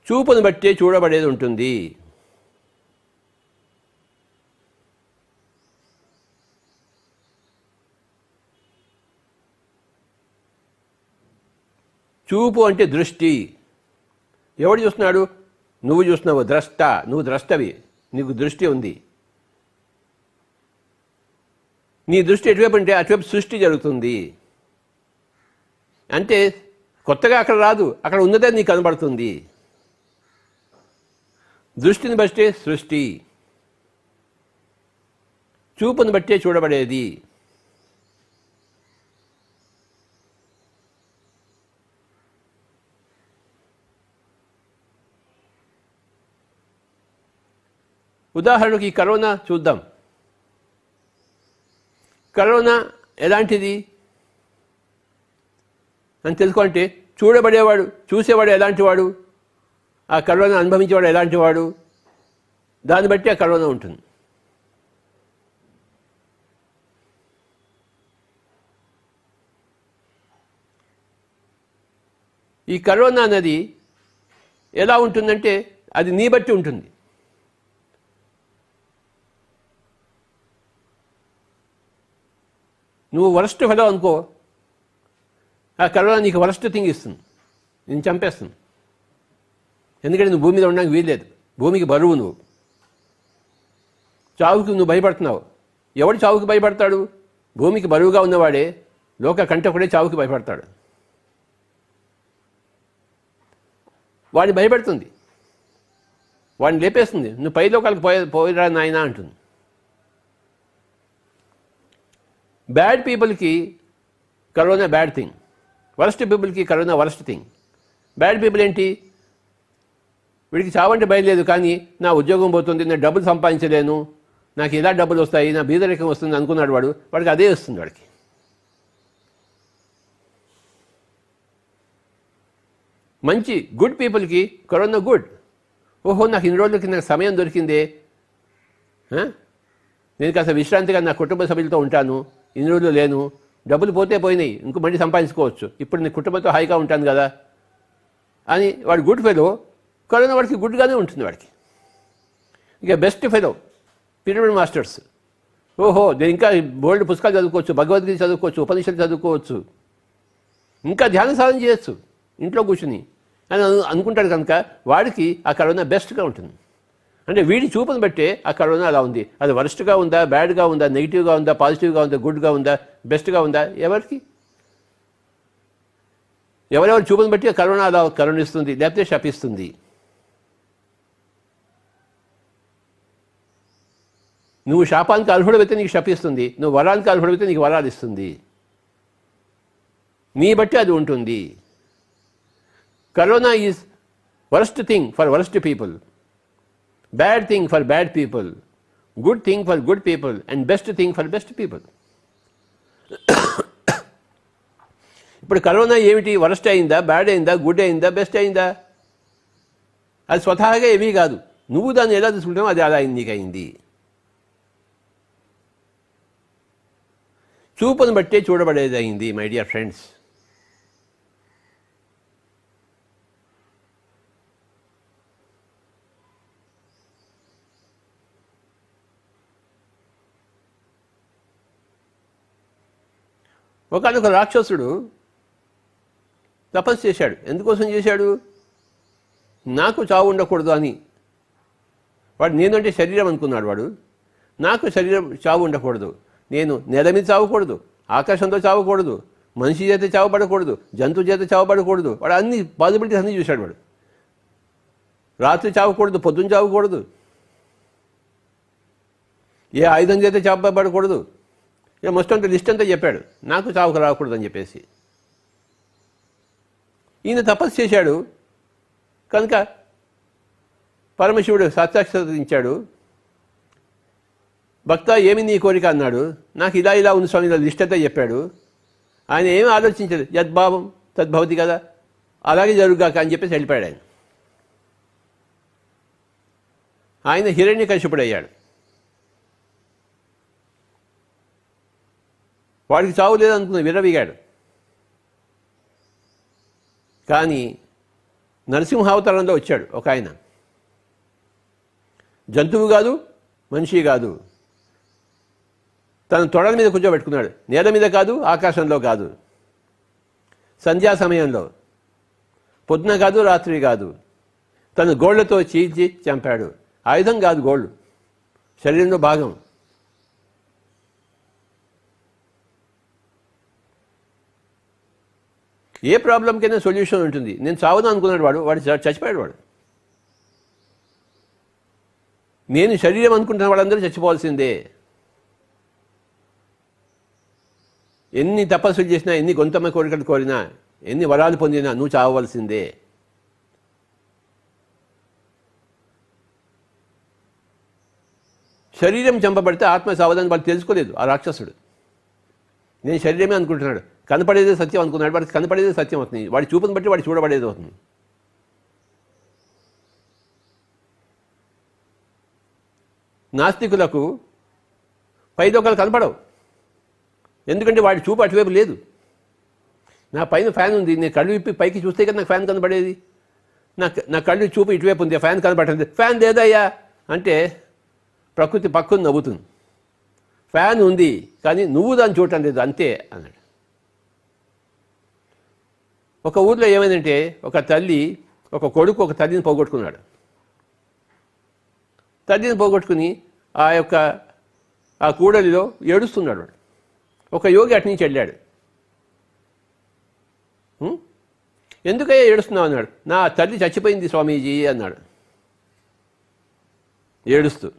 చూపును బట్టే చూడబడేది ఉంటుంది. చూపు అంటే దృష్టి. ఎవడు చూస్తున్నాడు? నువ్వు చూస్తున్నావు, ద్రష్ట. నువ్వు ద్రష్టవి, నీకు దృష్టి ఉంది. నీ దృష్టి ఎటువైపు అంటే అటువైపు సృష్టి జరుగుతుంది. అంటే కొత్తగా అక్కడ రాదు, అక్కడ ఉన్నదే నీకు కనబడుతుంది. దృష్టిని బట్టే సృష్టి, చూపును బట్టే చూడబడేది. ఉదాహరణకు ఈ కరోనా చూద్దాం. కరోనా ఎలాంటిది అని తెలుసుకుంటే చూడబడేవాడు, చూసేవాడు ఎలాంటి వాడు, ఆ కరోనా అనుభవించేవాడు ఎలాంటి వాడు, దాన్ని బట్టి ఆ కరోనా ఉంటుంది. ఈ కరోనా అనేది ఎలా ఉంటుందంటే అది నీ బట్టి ఉంటుంది. నువ్వు వరస్ట్ ఫెలో అనుకో, ఆ కరోనా నీకు వరస్ట్ థింగ్ ఇస్తుంది, నేను చంపేస్తుంది. ఎందుకంటే నువ్వు భూమి మీద ఉండడానికి వీల్లేదు, భూమికి బరువు. నువ్వు చావుకి నువ్వు భయపడుతున్నావు. ఎవడు చావుకి భయపడతాడు? భూమికి బరువుగా ఉన్నవాడే, లోక కంటకుడే చావుకి భయపడతాడు. వాడిని భయపెడుతుంది, వాడిని లేపేస్తుంది. నువ్వు పై లోకాలకు పోయిరా నాయనా అంటుంది. బ్యాడ్ పీపుల్కి కరోనా బ్యాడ్ థింగ్, వరస్ట్ పీపుల్కి corona worst thing. Bad people ఏంటి? వీడికి చావంటే భయం కానీ నా ఉద్యోగం పోతుంది, నేను డబ్బులు సంపాదించలేను, నాకు ఇలా డబ్బులు వస్తాయి, నా బీదరికం వస్తుంది అనుకున్నాడు వాడికి అదే వస్తుంది. వాడికి మంచి గుడ్ పీపుల్కి కరోనా గుడ్. ఓహో, నాకు ఇన్ని రోజులకి నాకు సమయం దొరికిందే, నేను కాస్త విశ్రాంతిగా నా కుటుంబ సభ్యులతో ఉంటాను, ఇన్ని రోజులు లేను, డబ్బులు పోతే పోయినాయి, ఇంకో మళ్ళీ సంపాదించుకోవచ్చు, ఇప్పుడు నేను కుటుంబంతో హాయిగా ఉంటాను కదా అని వాడు గుడ్ ఫెలో. కరోనా వాడికి గుడ్గానే ఉంటుంది. వాడికి ఇక బెస్ట్ ఫెలో పిరమిడ్ మాస్టర్స్. ఓహో, నేను ఇంకా బోల్డ్ పుస్తకాలు చదువుకోవచ్చు, భగవద్గీత చదువుకోవచ్చు, ఉపనిషత్తు చదువుకోవచ్చు, ఇంకా ధ్యాన సాధన చేయొచ్చు ఇంట్లో కూర్చుని అని అనుకుంటాడు. కనుక వాడికి ఆ కరోనా బెస్ట్గా ఉంటుంది. అంటే వీడి చూపును బట్టే ఆ కరోనా అలా ఉంది. అది వరస్ట్గా ఉందా, బ్యాడ్గా ఉందా, నెగిటివ్గా ఉందా, పాజిటివ్గా ఉందా, గుడ్గా ఉందా, బెస్ట్గా ఉందా, ఎవరికి? ఎవరెవరి చూపును బట్టి ఆ కరోనా అలా కరుణిస్తుంది, లేకపోతే శపిస్తుంది. నువ్వు శాపానికి అర్హుడైతే నీకు శపిస్తుంది, నువ్వు వరానికి అర్హుడైతే నీకు వరాలు ఇస్తుంది. నీ బట్టి అది ఉంటుంది. Corona is worst thing for worst people, bad thing for bad people, good thing for good people and best thing for best people. ఇప్పుడు కరోనా ఏమిటి? వరస్ట్ అయిందా, బ్యాడ్ అయిందా, గుడ్ అయిందా, బెస్ట్ అయిందా? అది స్వతహాగా ఏమీ కాదు. నువ్వు దాన్ని ఎలా తీసుకుంటావో అది అలా నీకు అయింది. చూపును బట్టే చూడబడేది అయింది. మై డియర్ ఫ్రెండ్స్, ఒకనొక రాక్షసుడు తపస్సు చేశాడు. ఎందుకోసం చేశాడు? నాకు చావు ఉండకూడదు అని. వాడు నేనంటే శరీరం అనుకున్నాడు. వాడు నాకు శరీరం చావు ఉండకూడదు, నేను నేల మీద చావకూడదు, ఆకాశంతో చావకూడదు, మనిషి చేత చావబడకూడదు, జంతువు చేత చావబడకూడదు. వాడు అన్ని పాసిబిలిటీస్ అన్నీ చూశాడు. వాడు రాత్రి చావకూడదు, పొద్దున్న చావకూడదు, ఏ ఆయుధం చేత చావబడకూడదు. ఇక మొత్తం లిస్ట్ అంతా చెప్పాడు, నాకు చావుకు రాకూడదు అని చెప్పేసి. ఈయన తపస్సు చేశాడు కనుక పరమశివుడు సాక్షాత్కరించాడు. భక్త, ఏమి నీ కోరిక అన్నాడు. నాకు ఇలా ఇలా ఉంది స్వామి, ఇలా లిస్ట్ అంతా చెప్పాడు. ఆయన ఏమి ఆలోచించలేదు, యద్భావం తద్భవతి కదా, అలాగే జరుగుగాక అని చెప్పేసి వెళ్ళిపోయాడు. ఆయన హిరణ్యకశిపుడయ్యాడు. వాడికి చావు లేదనుకున్న విర్రవీగాడు. కానీ నరసింహావతారంలో వచ్చాడు ఒక ఆయన. జంతువు కాదు, మనిషి కాదు. తన తొడల మీద కూర్చోబెట్టుకున్నాడు. నేల మీద కాదు, ఆకాశంలో కాదు. సంధ్యా సమయంలో, పొద్దున కాదు, రాత్రి కాదు. తను గోళ్లతో చీల్చి చంపాడు. ఆయుధం కాదు, గోళ్ళు శరీరంలో భాగం. ఏ ప్రాబ్లంకైనా సొల్యూషన్ ఉంటుంది. నేను చావుదాం అనుకున్నాడు వాడు చచ్చిపోయాడు. వాడు నేను శరీరం అనుకుంటున్న వాళ్ళందరూ చచ్చిపోవాల్సిందే. ఎన్ని తపస్సులు చేసినా, ఎన్ని గొంతమ్మ కోరికలు కోరినా, ఎన్ని వరాలు పొందినా నువ్వు చావవలసిందే. శరీరం చంపబడితే ఆత్మ చావదని వాళ్ళు తెలుసుకోలేదు ఆ రాక్షసుడు. నేను శరీరమే అనుకుంటున్నాడు. కనపడేదే సత్యం అనుకున్నాడు. వాడికి కనపడేదే సత్యం అవుతుంది. వాడి చూపుని బట్టి వాడు చూడబడేది అవుతుంది. నాస్తికులకు పైదొకలు కనపడవు. ఎందుకంటే వాడి చూపు అటువైపు లేదు. నా పైన ఫ్యాన్ ఉంది, నేను కళ్ళు విప్పి పైకి చూస్తే కదా నాకు ఫ్యాన్ కనపడేది. నా కళ్ళు చూపు ఇటువైపు ఉంది, ఫ్యాన్ కనపడలేదు. ఫ్యాన్ లేదయ్యా అంటే ప్రకృతి పక్కన నవ్వుతుంది. ఫ్యాన్ ఉంది కానీ నువ్వు దాన్ని చూడటం లేదు, అంతే అన్నాడు. ఒక ఊర్లో ఏమైందంటే ఒక కొడుకు ఒక తల్లిని పోగొట్టుకున్నాడు. తల్లిని పోగొట్టుకుని ఆ కూడలిలో ఏడుస్తున్నాడు వాడు. ఒక యోగి అటు నుంచి వెళ్ళాడు. ఎందుకయ్యా ఏడుస్తున్నావు అన్నాడు. నా తల్లి చచ్చిపోయింది స్వామీజీ అన్నాడు ఏడుస్తూ.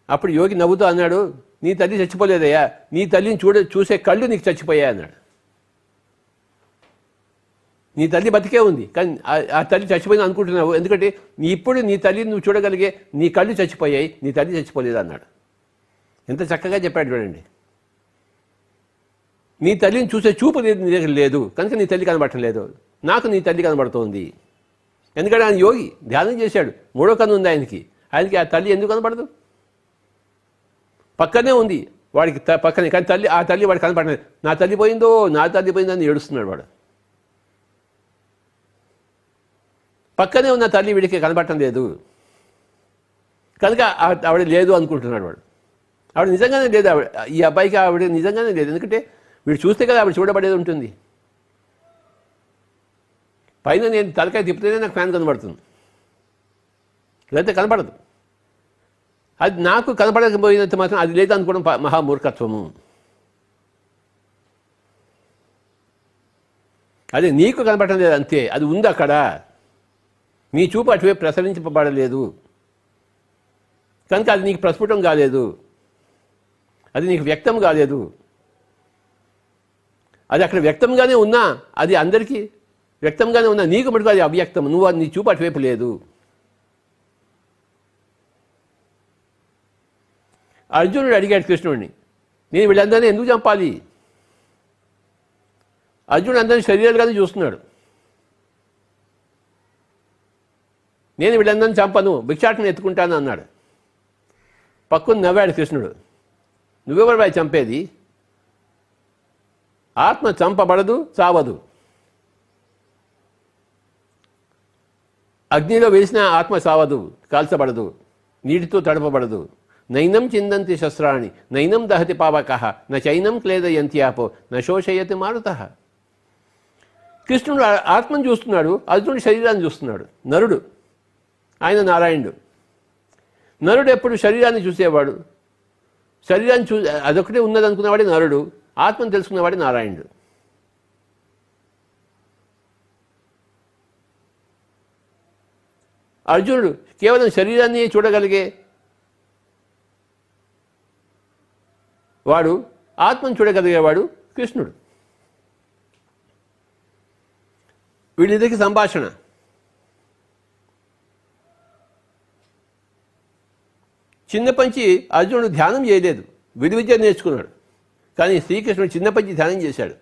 అప్పుడు యోగి నవ్వుతూ అన్నాడు, నీ తల్లి చచ్చిపోలేదయ్యా, నీ తల్లిని చూసే కళ్ళు నీకు చచ్చిపోయాయి అన్నాడు. నీ తల్లి బతికే ఉంది కానీ ఆ తల్లి చచ్చిపోయింది అనుకుంటున్నావు. ఎందుకంటే ఇప్పుడు నీ తల్లిని నువ్వు చూడగలిగే నీ కళ్ళు చచ్చిపోయాయి, నీ తల్లి చచ్చిపోలేదు అన్నాడు. ఎంత చక్కగా చెప్పాడు చూడండి. నీ తల్లిని చూసే చూపు నీ దగ్గర లేదు కనుక నీ తల్లి కనబడటం లేదు. నాకు నీ తల్లి కనబడుతోంది. ఎందుకంటే ఆయన యోగి ధ్యానం చేశాడు. 3వ కన్ను ఉంది ఆయనకి ఆ తల్లి ఎందుకు కనబడదు? పక్కనే ఉంది వాడికి, పక్కనే. కానీ ఆ తల్లి వాడికి కనపడలేదు. నా తల్లి పోయిందో అని ఏడుస్తున్నాడు వాడు. పక్కనే ఉన్న తల్లి వీడికి కనపడటం లేదు కనుక ఆవిడ లేదు అనుకుంటున్నాడు వాడు. ఆవిడ నిజంగానే లేదు. ఈ అబ్బాయికి ఆవిడ నిజంగానే లేదు. ఎందుకంటే వీడు చూస్తే కదా ఆవిడ చూడబడేది ఉంటుంది. పైన నేను తలకాయ తిప్పితేనే నాకు ఫ్యాన్ కనబడుతుంది, లేకపోతే కనపడదు. అది నాకు కనపడకపోయినంత మాత్రం అది లేదు అనుకోవడం మహామూర్ఖత్వము. అది నీకు కనపడటం లేదు అంతే. అది ఉంది అక్కడ. నీ చూపు అటువైపు ప్రసరించబడలేదు కనుక అది నీకు ప్రస్ఫుటం కాలేదు, అది నీకు వ్యక్తం కాలేదు. అది అక్కడ వ్యక్తంగానే ఉన్నా, అది అందరికీ వ్యక్తంగానే ఉన్నా, నీకు మటుకు అది అవ్యక్తం. నీ చూపు అటువైపు లేదు. అర్జునుడు అడిగాడు కృష్ణుడిని, నేను వీళ్ళందరినీ ఎందుకు చంపాలి? అర్జునుడు అందరినీ శరీరాలుగానే చూస్తున్నాడు. నేను వీళ్ళందరినీ చంపను, భిక్షాటన ఎత్తుకుంటాను అన్నాడు. పక్కన నవ్వాడు కృష్ణుడు. నువ్వెవరు వాయి చంపేది? ఆత్మ చంపబడదు, చావదు. అగ్నిలో వేసిన ఆత్మ చావదు, కాల్చబడదు, నీటితో తడపబడదు. నైనం చిందంతి శస్త్రాణి నైనం దహతి పావకః నైనం క్లేదయంతి ఆపో నశోషయతి మారుతః. కృష్ణుడు ఆత్మను చూస్తున్నాడు, అర్జునుడు శరీరాన్ని చూస్తున్నాడు. నరుడు, ఆయన నారాయణుడు. నరుడు ఎప్పుడు శరీరాన్ని చూసేవాడు. శరీరాన్ని అదొకటే ఉన్నది అనుకున్నవాడే నరుడు. ఆత్మను తెలుసుకున్నవాడే నారాయణుడు. అర్జునుడు కేవలం శరీరాన్ని చూడగలిగే వాడు, ఆత్మను చూడగలిగేవాడు కృష్ణుడు. వీళ్ళిద్దరికి సంభాషణ. చిన్నపంచి అర్జునుడు ధ్యానం చేయలేదు, విలువిద్య నేర్చుకున్నాడు. కానీ శ్రీకృష్ణుడు చిన్నపంచి ధ్యానం చేశాడు.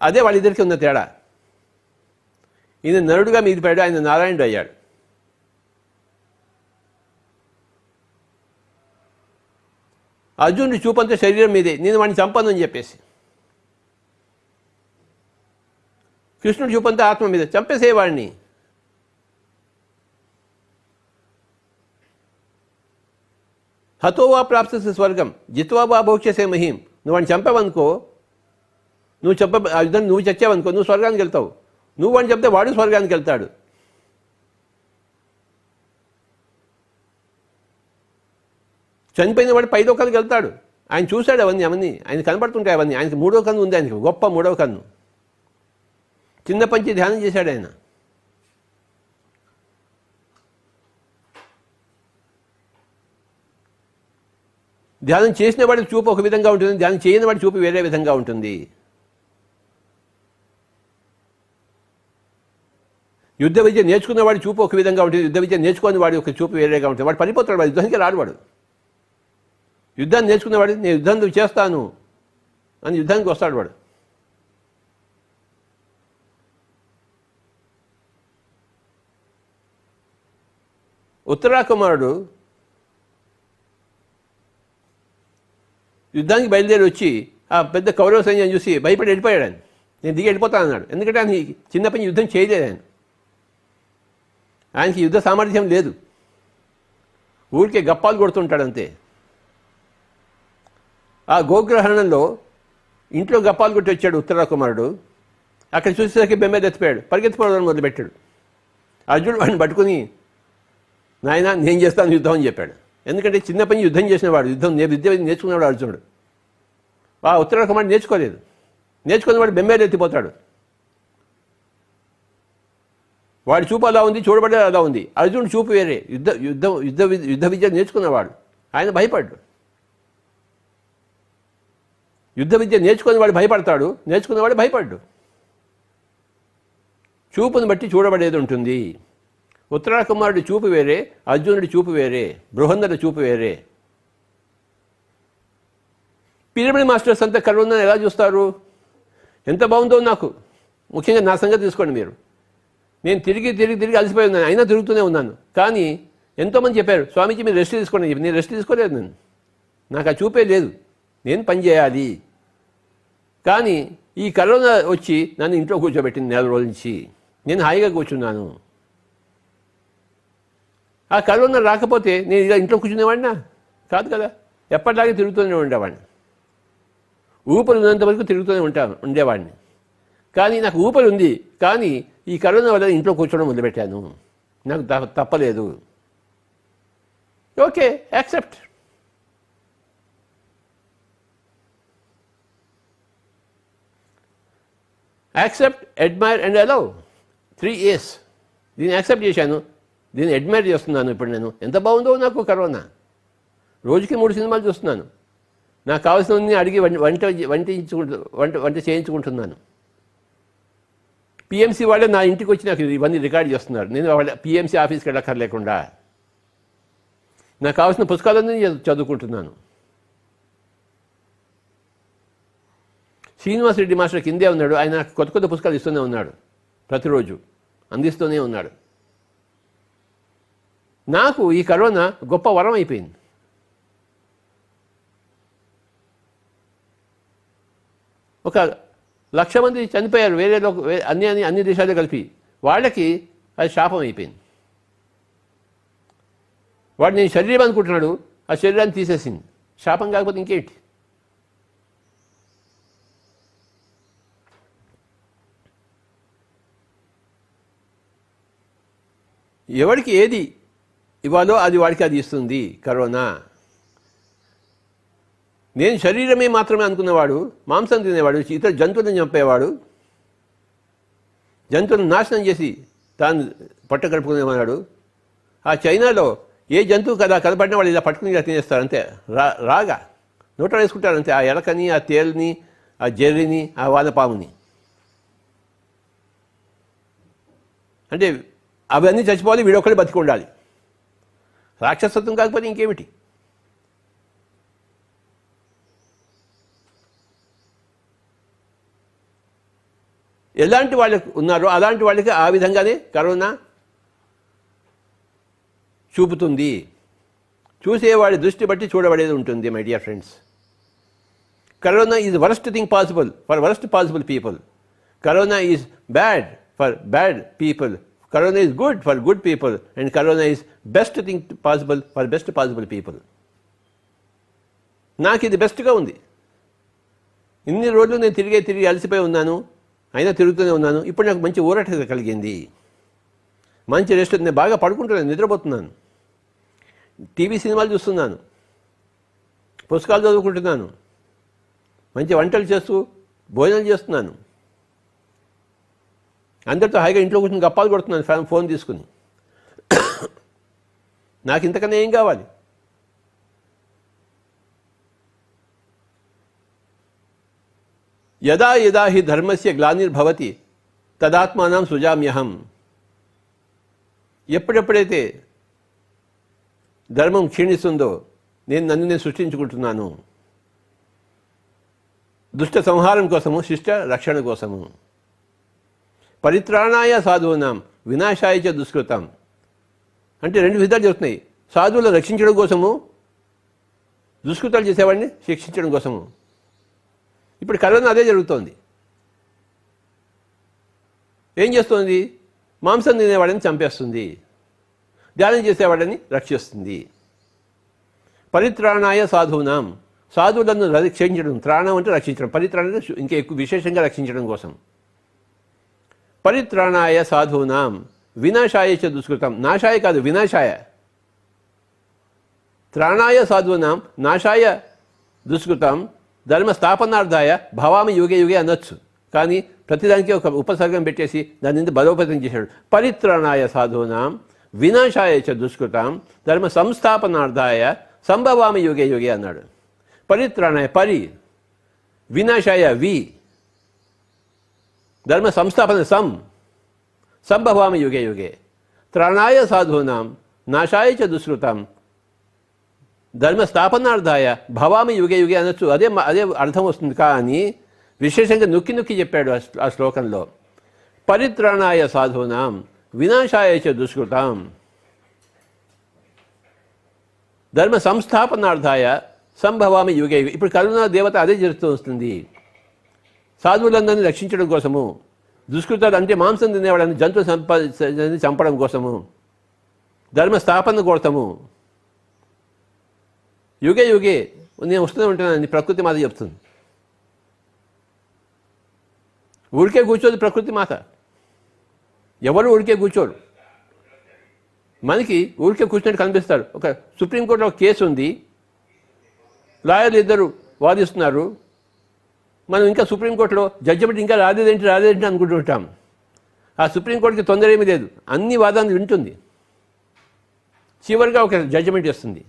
అదే వాళ్ళిద్దరికీ ఉన్న తేడా. ఈయన నరుడుగా మిగిలిపోయాడు, ఆయన నారాయణుడు అయ్యాడు. అర్జునుడి చూపంతా శరీరం మీదే, నేను వాడిని చంపాను అని చెప్పేసి. కృష్ణుడు చూపంతా ఆత్మ మీద, చంపేసేవాడిని. హతోవా ప్రాప్తసి స్వర్గం జిత్వా వా భోక్ష్యసే మహీం. నువ్వు వాడిని చంపావనుకో, ఆ యుద్ధం నువ్వు చచ్చావనుకో, నువ్వు స్వర్గానికి వెళ్తావు. నువ్వు వాడిని చెప్తే వాడు స్వర్గానికి వెళ్తాడు. చనిపోయిన వాడు పైలోకాలకు వెళ్తాడు. ఆయన చూశాడు అవన్నీ ఆయన కనబడుతుంటాయి అవన్నీ. ఆయనకి మూడో కన్ను ఉంది, ఆయనకి గొప్ప మూడవ కన్ను. చిన్నప్పటి నుంచి ధ్యానం చేశాడు ఆయన. ధ్యానం చేసిన వాడికి చూపు ఒక విధంగా ఉంటుంది, ధ్యానం చేయని వాడి చూపు వేరే విధంగా ఉంటుంది. యుద్ధ విద్య నేర్చుకున్న వాడి చూపు ఒక విధంగా ఉంటుంది, యుద్ధ విద్య నేర్చుకుని వాడి ఒక చూపు వేరేగా ఉంటుంది. వాడు పడిపోతాడు, వాడు యుద్ధానికి రాడు. వాడు యుద్ధాన్ని నేర్చుకున్నవాడు నేను యుద్ధం చేస్తాను అని యుద్ధానికి వస్తాడు వాడు. ఉత్తరాకుమారుడు యుద్ధానికి బయలుదేరి వచ్చి ఆ పెద్ద కౌరవ సైన్యం చూసి భయపడి వెళ్ళిపోయాడు. ఆయన నేను దిగి వెళ్ళిపోతాను అన్నాడు. ఎందుకంటే ఆయన చిన్నప్పటి యుద్ధం చేయలేదు. ఆయనకి యుద్ధ సామర్థ్యం లేదు, ఊరికే గప్పాలు కొడుతుంటాడు అంతే. ఆ గోగ్రహణంలో ఇంట్లో గప్పాలు కొట్టి వచ్చాడు ఉత్తరాకుమారుడు. అక్కడ చూసేసరికి బెమ్మేది ఎత్తిపోయాడు, పరిగెత్తిపోవడం మొదలుపెట్టాడు. అర్జునుడు వాడిని పట్టుకుని నాయన నేను చేస్తాను యుద్ధం అని చెప్పాడు. ఎందుకంటే చిన్నప్పటి యుద్ధం చేసినవాడు, విద్య నేర్చుకున్నవాడు అర్జునుడు. ఆ ఉత్తరాకుమారుడు నేర్చుకోలేదు. నేర్చుకున్నవాడు బెమ్మేది ఎత్తిపోతాడు. వాడి చూపు అలా ఉంది, చూడబడేది అలా ఉంది. అర్జునుడు చూపు వేరే, యుద్ధ విద్య నేర్చుకున్నవాడు. ఆయన భయపడ్డాడు. యుద్ధ విద్య నేర్చుకుని వాడు భయపడతాడు, నేర్చుకున్నవాడు భయపడ్డు. చూపును బట్టి చూడబడేది ఉంటుంది. ఉత్తరాకుమారుడి చూపు వేరే, అర్జునుడి చూపు వేరే, బృహన్నడి చూపు వేరే. పిరమిడ్ మాస్టర్స్ అంతా కరోనా ఎలా చూస్తారు? ఎంత బాగుందో నాకు. ముఖ్యంగా నా సంగతి తీసుకోండి మీరు. నేను తిరిగి అలసిపోయి ఉన్నాను, అయినా తిరుగుతూనే ఉన్నాను. కానీ ఎంతోమంది చెప్పారు, స్వామీజీ మీరు రెస్ట్ తీసుకోండి. నేను రెస్ట్ తీసుకోలేదు. నాకు ఆ చూపే లేదు, నేను పని చేయాలి. కానీ ఈ కరోనా వచ్చి నన్ను ఇంట్లో కూర్చోబెట్టింది. 4 రోజుల నుంచి నేను హాయిగా కూర్చున్నాను. ఆ కరోనా రాకపోతే నేను ఇలా ఇంట్లో కూర్చునేవాడినా కాదు కదా. ఎప్పటిలాగే తిరుగుతూనే ఉండేవాడిని. ఊపిరి ఉన్నంత వరకు తిరుగుతూనే ఉండేవాడిని. కానీ నాకు ఊపిరి ఉంది, కానీ ఈ కరోనా వల్ల ఇంట్లో కూర్చోవడం మొదలుపెట్టాను. నాకు తప్పలేదు. Okay, accept. Accept, admire and allow. 3 A's. దీన్ని యాక్సెప్ట్ చేశాను, దీన్ని అడ్మైర్ చేస్తున్నాను. ఇప్పుడు నేను ఎంత బాగుందో నాకు కరోనా. రోజుకి 3 సినిమాలు చూస్తున్నాను. నాకు కావాల్సినవన్నీ అడిగి వంట చేయించుకుంటున్నాను. పిఎంసీ వాళ్ళే నా ఇంటికి వచ్చి నాకు ఇవన్నీ రికార్డ్ చేస్తున్నారు. నేను వాళ్ళ పిఎంసీ ఆఫీస్కి వెళ్ళక్కర్లేకుండా నాకు కావాల్సిన పుస్తకాలన్నీ చదువుకుంటున్నాను. శ్రీనివాస్ రెడ్డి మాస్టర్ కిందే ఉన్నాడు. ఆయన కొత్త పుస్తకాలు ఇస్తూనే ఉన్నాడు, ప్రతిరోజు అందిస్తూనే ఉన్నాడు. నాకు ఈ కరోనా గొప్ప వరం అయిపోయింది. ఒక 1,00,000 మంది చనిపోయారు అన్ని దేశాలు కలిపి. వాళ్ళకి అది శాపం అయిపోయింది. వాడు నేను శరీరం అనుకుంటున్నాడు, ఆ శరీరాన్ని తీసేసింది. శాపం కాకపోతే ఇంకేంటి? ఎవరికి ఏది ఇవ్వాలో అది వాడికి అది ఇస్తుంది కరోనా. నేను శరీరమే మాత్రమే అనుకున్నవాడు, మాంసం తినేవాడు, ఇతర జంతువులను చంపేవాడు, జంతువులను నాశనం చేసి తాను పొట్ట గడుపుకునేవాడు. ఆ చైనాలో ఏ జంతువు కదా కనపడిన వాళ్ళు ఇలా పట్టుకుని ఇలా తినేస్తారు అంతే. రాగా నోట వేసుకుంటారు అంతే. ఆ ఎలకని, ఆ తేలుని, ఆ జెర్రిని, ఆ వానపాముని. అంటే అవన్నీ చచ్చిపోవాలి, వీడొక్కడే బతికి ఉండాలి. రాక్షసత్వం కాకపోతే ఇంకేమిటి? ఎలాంటి వాళ్ళకి ఉన్నారో అలాంటి వాళ్ళకి ఆ విధంగానే కరోనా చూపుతుంది. చూసేవాడి దృష్టి బట్టి చూడబడేది ఉంటుంది. My dear friends, corona is worst thing possible for worst possible people. Corona is bad for bad people. Corona is good for good people. And corona is best thing possible for best possible people. నాకు ఇది బెస్ట్గా ఉంది. ఇన్ని రోజులు నేను తిరిగి అలసిపోయి ఉన్నాను, అయినా తిరుగుతూనే ఉన్నాను. ఇప్పుడు నాకు మంచి ఊరట కలిగింది, మంచి రెస్ట్. నేను బాగా పడుకుంటున్నాను, నిద్రపోతున్నాను, టీవీ సినిమాలు చూస్తున్నాను, పుస్తకాలు చదువుకుంటున్నాను, మంచి వంటలు చేస్తూ భోజనం చేస్తున్నాను, అందరితో హాయిగా ఇంట్లో కూర్చొని గప్పాలు కొడుతున్నాను ఫోన్ తీసుకుని. నాకు ఇంతకన్నా ఏం కావాలి? యదా యదా హి ధర్మస్య గ్లానిర్భవతి తదాత్మానం సృజామ్యహం. ఎప్పుడెప్పుడైతే ధర్మం క్షీణిస్తుందో నన్ను సృష్టించుకుంటున్నాను. దుష్ట సంహారం కోసము, శిష్ట రక్షణ కోసము. పరిత్రాణాయ సాధూనాం వినాశాయ చ దుష్కృతం. అంటే రెండు విధాలు చెప్తున్నాయి. సాధువులను రక్షించడం కోసము, దుష్కృతాలు చేసేవాడిని శిక్షించడం కోసము. ఇప్పుడు కరోనా అదే జరుగుతోంది. ఏం చేస్తోంది? మాంసం తినేవాడిని చంపేస్తుంది, ధ్యానం చేసేవాడిని రక్షిస్తుంది. పరిత్రాణాయ సాధూనాం, సాధువులను రక్షించడం. త్రాణం అంటే రక్షించడం, పరిత్రాణ ఇంకా ఎక్కువ విశేషంగా రక్షించడం కోసం. పరిత్రాణాయ సాధూనాం వినాశాయ చ దుష్కృతం. నాశాయ కాదు, వినాశాయ. త్రాణాయ సాధూనాం నాశాయ దుష్కృతం ధర్మ స్థాపనార్థాయ భవామి యుగే యుగే అనొచ్చు. కానీ ప్రతిదానికి ఒక ఉపసర్గం పెట్టేసి దాని నుంచి బలోపేతం చేశాడు. పరిత్రాణాయ సాధూనాం వినాశాయ చ దుష్కృతం ధర్మ సంస్థాపనార్థాయ సంభవామి యుగే యుగే అన్నాడు. పరిత్రాణాయ పరి, వినాశాయ వి, ధర్మ సంస్థాపన సంభవామి యుగే యుగే. త్రాణాయ సాధూనాం నాశాయ చ దుష్కృతం ధర్మ స్థాపనార్థాయ భవామి యుగే యుగే అనొచ్చు. అదే అర్థం వస్తుంది. కానీ విశేషంగా నొక్కి చెప్పాడు ఆ శ్లోకంలో. పరిత్రాణాయ సాధూనాం వినాశాయ చ దుష్కృతం ధర్మ సంస్థాపనార్థాయ సంభవామి యుగే యుగే. ఇప్పుడు కరుణా దేవత అదే చేస్తూ వస్తుంది. సాధువులందరినీ రక్షించడం కోసము, దుష్కృతాలు అంటే మాంసం తినేవాళ్ళని జంతు చంపడం కోసము, ధర్మ స్థాపన కోసము యుగే యుగే నేను వస్తూనే ఉంటానని ప్రకృతి మాత చెప్తుంది. ఊరికే కూర్చోదు ప్రకృతి మాత, ఎవరు ఊరికే కూర్చోరు. మనకి ఊరికే కూర్చున్నట్టు కనిపిస్తారు. ఒక సుప్రీంకోర్టులో ఒక కేసు ఉంది, లాయర్లు ఇద్దరు వాదిస్తున్నారు. మనం ఇంకా సుప్రీంకోర్టులో జడ్జిమెంట్ ఇంకా రాదేంటి అనుకుంటుంటాం. ఆ సుప్రీంకోర్టుకి తొందర ఏమీ లేదు, అన్ని వాదాలు వింటుంది, చివరిగా ఒక జడ్జిమెంట్ ఇస్తుంది.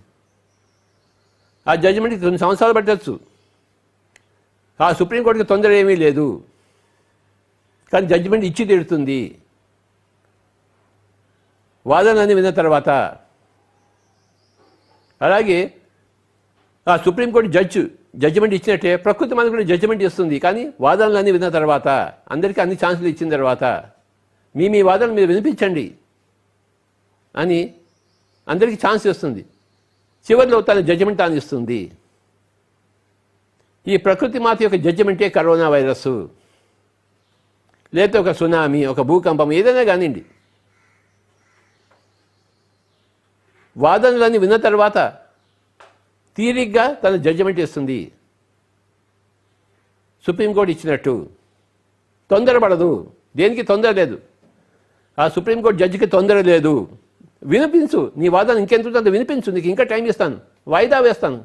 ఆ జడ్జిమెంట్కి 2 సంవత్సరాలు పట్టవచ్చు. ఆ సుప్రీంకోర్టుకి తొందర ఏమీ లేదు, కానీ జడ్జిమెంట్ ఇచ్చి తీరుతుంది వాదనని విన్న తర్వాత. అలాగే ఆ సుప్రీంకోర్టు జడ్జిమెంట్ ఇచ్చినట్టే ప్రకృతి మనకు కూడా జడ్జిమెంట్ ఇస్తుంది. కానీ వాదనలన్నీ విన్న తర్వాత, అందరికీ అన్ని ఛాన్సులు ఇచ్చిన తర్వాత మీ వాదనలు మీరు వినిపించండి అని అందరికీ ఛాన్స్ ఇస్తుంది. చివరిలో తన జడ్జిమెంట్ తాను ఇస్తుంది. ఈ ప్రకృతి మాత యొక్క జడ్జిమెంటే కరోనా వైరస్, లేకపోతే ఒక సునామీ, ఒక భూకంపం, ఏదైనా కానివ్వండి. వాదనలన్నీ విన్న తర్వాత తీరిగ్గా తన జడ్జిమెంట్ ఇస్తుంది. సుప్రీంకోర్టు ఇచ్చినట్టు తొందరపడదు, దేనికి తొందర లేదు. ఆ సుప్రీంకోర్టు జడ్జికి తొందర లేదు. వినిపించు, నీ వాదన ఇంకెంత అంత వినిపించు, నీకు ఇంకా టైం ఇస్తాను, వాయిదా వేస్తాను,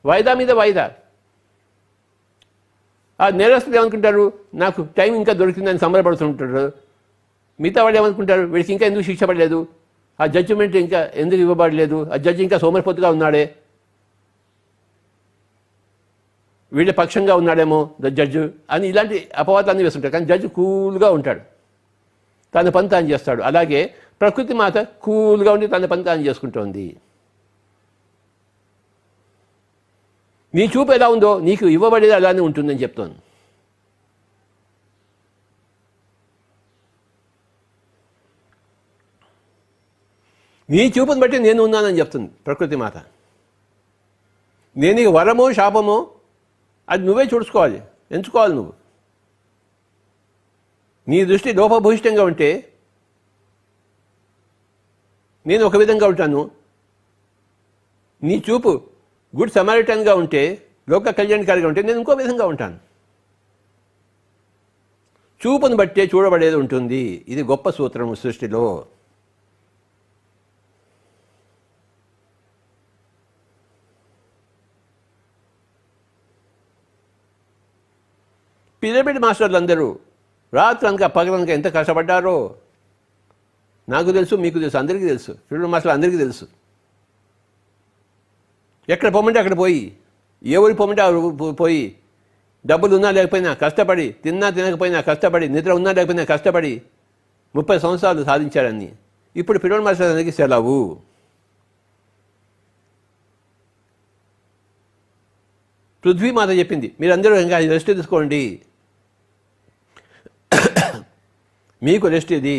వాయిదా మీద వాయిదా. ఆ నేరస్తులు ఏమనుకుంటారు, నాకు టైం ఇంకా దొరికిందని సంబరపడుతుంటారు. మిగతా వాళ్ళు ఏమనుకుంటారు, వీడికి ఇంకా ఎందుకు శిక్ష పడలేదు, ఆ జడ్జిమెంట్ ఇంకా ఎందుకు ఇవ్వబడలేదు, ఆ జడ్జి ఇంకా సోమరిపోతుగా ఉన్నాడే, వీళ్ళ పక్షంగా ఉన్నాడేమో జడ్జి అని ఇలాంటి అపవాదాన్ని వేస్తుంటారు. కానీ జడ్జి కూల్గా ఉంటాడు, తన పని తాను చేస్తాడు. అలాగే ప్రకృతి మాత కూల్గా ఉండి తన పని తాను చేసుకుంటోంది. నీ చూపు ఎలా ఉందో నీకు ఇవ్వబడేది అలానే ఉంటుందని చెప్తాను. నీ చూపుని బట్టి నేను ఉన్నానని చెప్తుంది ప్రకృతి మాత. నేను నీకు వరమో శాపమో అది నువ్వే చూసుకోవాలి, ఎంచుకోవాలి నువ్వు. నీ దృష్టి లోపభూయిష్టంగా ఉంటే నేను ఒక విధంగా ఉంటాను, నీ చూపు గుడ్ సమారిటన్గా ఉంటే, లోక కళ్యాణకారిగా ఉంటే నేను ఇంకో విధంగా ఉంటాను. చూపును బట్టే చూడబడేది ఉంటుంది. ఇది గొప్ప సూత్రం సృష్టిలో. పిరమిడ్ మాస్టర్లు అందరూ రాత్రనక పగలనక ఎంత కష్టపడ్డారో నాకు తెలుసు, మీకు తెలుసు, అందరికీ తెలుసు. పిరమిడ్ మాస్టర్లు అందరికీ తెలుసు. ఎక్కడ పొమ్మంటే అక్కడ పోయి, ఏ ఊరికి పొమ్మంటే ఆ పోయి, డబ్బులు ఉన్నా లేకపోయినా కష్టపడి, తిన్నా తినకపోయినా కష్టపడి, నిద్ర ఉన్నా లేకపోయినా కష్టపడి 30 సంవత్సరాలు సాధించారని. ఇప్పుడు పిరమిడ్ మాస్టర్ అందరికీ సెలవు. పృథ్వీమాత చెప్పింది, మీరందరూ ఇంకా రెస్ట్ తీసుకోండి, మీకు రెస్ట్ ఇది.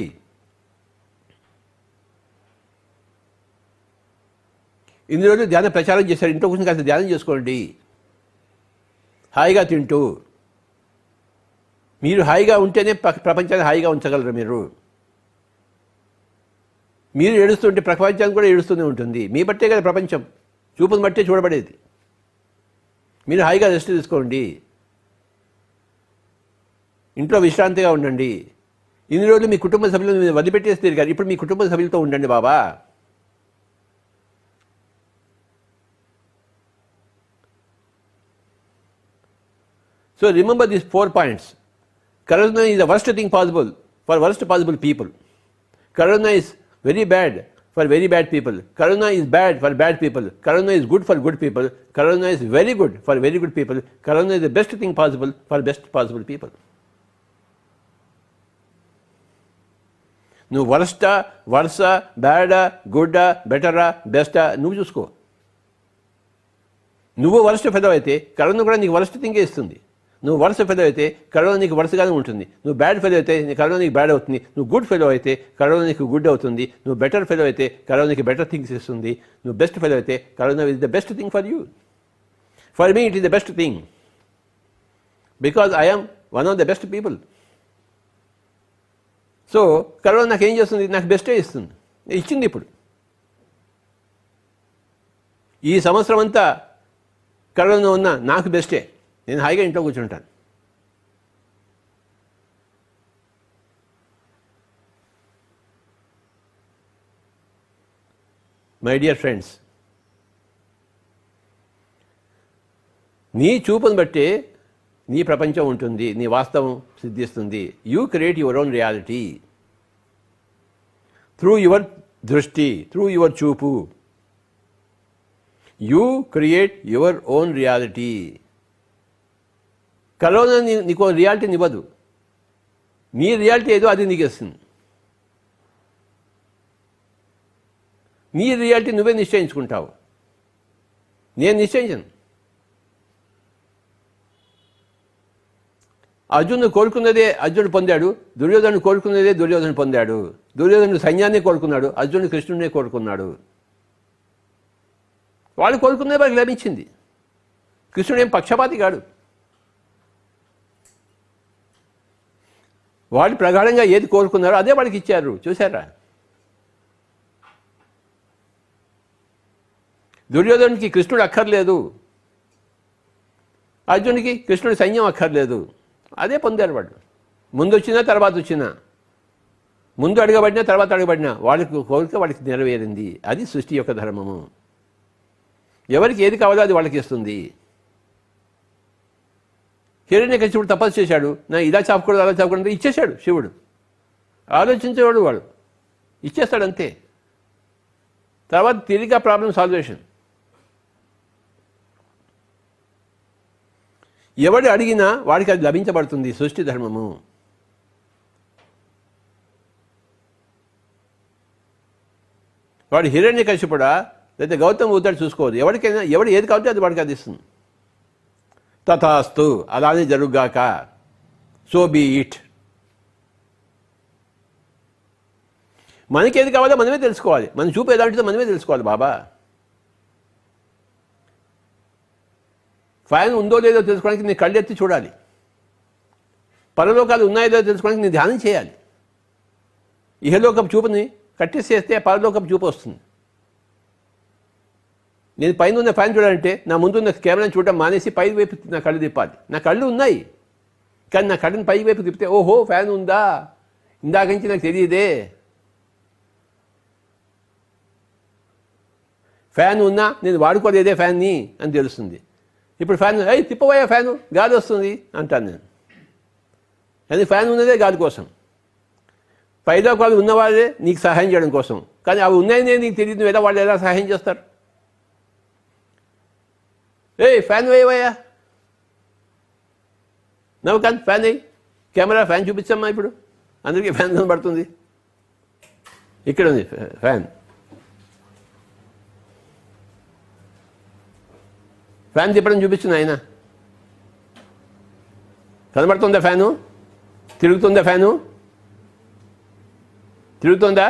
ఇన్ని రోజులు ధ్యాన ప్రచారం చేశారు, ఇంట్లో కూర్చొని కాస్త ధ్యానం చేసుకోండి, హాయిగా తింటూ. మీరు హాయిగా ఉంటేనే ప్రపంచాన్ని హాయిగా ఉంచగలరు. మీరు ఏడుస్తుంటే ప్రపంచానికి కూడా ఏడుస్తూనే ఉంటుంది. మీ బట్టే కదా ప్రపంచం, చూపును బట్టే చూడబడేది. మీరు హాయిగా రెస్ట్ తీసుకోండి, ఇంట్లో విశ్రాంతిగా ఉండండి. ఇన్ని రోజులు మీ కుటుంబ సభ్యులను మీరు వదిలిపెట్టేసి తిరిగారు, ఇప్పుడు మీ కుటుంబ సభ్యులతో ఉండండి బాబా. So remember these 4 points. Karuna is the worst thing possible for worst possible people. Karuna is very bad for very bad people. Karuna is bad for bad people. Karuna is good for good people. Karuna is very good for very good people. Karuna is the best thing possible for best possible people. నువ్వు వర్స్టా, versa, బ్యాడా, గుడ్డా, బెటరా, బెస్టా నువ్వు చూసుకో. నువ్వు worst fellow అయితే corona కూడా నీకు worst థింగే ఇస్తుంది. నువ్వు వరస్ట్ ఫెలో అయితే కరోనా నీకు వరసగానే ఉంటుంది. నువ్వు బ్యాడ్ ఫెలో అయితే కరోనా నీకు బ్యాడ్ అవుతుంది. నువ్వు గుడ్ ఫెలో అయితే కరోనా నీకు గుడ్ అవుతుంది. నువ్వు బెటర్ ఫెలో అయితే కరోనా నీకు బెటర్ థింగ్స్ ఇస్తుంది. నువ్వు బెస్ట్ ఫెలో అయితే corona is the best thing for you. For me it is the best thing because I am one of the best people. So corona నాకు ఏం చేస్తుంది? నాకు బెస్టే ఇస్తుంది, ఇచ్చింది. ఇప్పుడు ఈ సంవత్సరం అంతా కరోనా ఉన్నా నాకు బెస్టే. నేను హాయిగా ఇంట్లో కూర్చుంటాను. మై డియర్ ఫ్రెండ్స్, నీ చూపును బట్టే నీ ప్రపంచం ఉంటుంది, నీ వాస్తవం సిద్ధిస్తుంది. You create your own reality through your దృష్టి, త్రూ యువర్ చూపు. You create your own reality. Corona నీకు రియాలిటీని ఇవ్వదు. నీ రియాలిటీ ఏదో అది నీకు ఇస్తుంది. నీ రియాలిటీ నువ్వే నిశ్చయించుకుంటావు, నేను నిశ్చయించను. అర్జునుడు కోరుకున్నదే అర్జునుడు పొందాడు, దుర్యోధనుడు కోరుకున్నదే దుర్యోధనుడు పొందాడు. దుర్యోధనుడు సైన్యాన్ని కోరుకున్నాడు, అర్జునుడు కృష్ణుడినే కోరుకున్నాడు. వాళ్ళు కోరుకున్నదే వాళ్ళకి లభించింది. కృష్ణుడు ఏం పక్షపాతి కాడు. వాళ్ళు ప్రగాఢంగా ఏది కోరుకున్నారో అదే వాళ్ళకి ఇచ్చారు. చూసారా? దుర్యోధనుడికి కృష్ణుడు అక్కర్లేదు, అర్జునుడికి కృష్ణుడి సైన్యం అక్కర్లేదు. అదే పొందారు వాళ్ళు. ముందు వచ్చినా తర్వాత వచ్చినా, ముందు అడగబడినా తర్వాత అడగబడినా వాళ్ళకి కోరిక వాళ్ళకి నెరవేరింది. అది సృష్టి యొక్క ధర్మము. ఎవరికి ఏది కావాలో అది వాళ్ళకి ఇస్తుంది. హిరణ్యకశిపుడు తపస్సు చేశాడు, నా ఇలా చాపకూడదు అలా చాపకూడదు ఇచ్చేశాడు శివుడు. ఆలోచించేవాడు వాడు, ఇచ్చేస్తాడు అంతే. తర్వాత తిరిగి ప్రాబ్లం సాల్వేషన్. ఎవడు అడిగినా వాడికి అది లభించబడుతుంది. సృష్టి ధర్మము. వాడు హిరణ్యకశిపుడా లేదా గౌతమ బుద్ధుడు చూసుకోదు. ఎవరికైనా ఎవడు ఏది కావాలంటే అది వాడికి అది ఇస్తుంది. తథాస్తు, అలానే జరుగుగాక. So be it. మనకేది కావాలో మనమే తెలుసుకోవాలి. మన చూపు ఎలాంటిదో మనమే తెలుసుకోవాలి బాబా. ఫ్యాన్ ఉందో లేదో తెలుసుకోవడానికి నేను కళ్ళు ఎత్తి చూడాలి. పరలోకాలు ఉన్నాయో లేదో తెలుసుకోవడానికి నేను ధ్యానం చేయాలి. ఇహలోకపు చూపుని కట్టేసేస్తే పరలోకపు చూపు వస్తుంది. నేను పైన ఉన్న ఫ్యాన్ చూడాలంటే నా ముందున్న కెమెరాని చూడడం మానేసి పై వైపు నా కళ్ళు తిప్పాలి. నా కళ్ళు ఉన్నాయి, కానీ నా కళ్ళని పై వైపు తిప్పితే ఓహో ఫ్యాన్ ఉందా, ఇందాక నుంచి నాకు తెలియదే. ఫ్యాన్ ఉన్నా నేను వాడుకోలేదే ఫ్యాన్ని అని తెలుస్తుంది. ఇప్పుడు ఫ్యాన్ తిప్పబోయా ఫ్యాను గాలి వస్తుంది అంటాను నేను. అది ఫ్యాన్ ఉన్నదే గాలి కోసం. పైలోకాలు ఉన్నవాళ్ళే నీకు సహాయం చేయడం కోసం, కానీ అవి ఉన్నాయనే నీకు తెలియదు. నువ్వు వాళ్ళు ఎలా సహాయం చేస్తారు? ఫ్యాన్ వేయవయ్యా, నవ్వు కానీ ఫ్యాన్ వేయి. కెమెరా ఫ్యాన్ చూపించమ్మా. ఇప్పుడు అందరికీ ఫ్యాన్ కనబడుతుంది. ఇక్కడ ఉంది ఫ్యాన్. ఫ్యాన్ తిప్పడం చూపించింది ఆయన. కనబడుతుందా ఫ్యాను? తిరుగుతుందా ఫ్యాను? తిరుగుతుందా?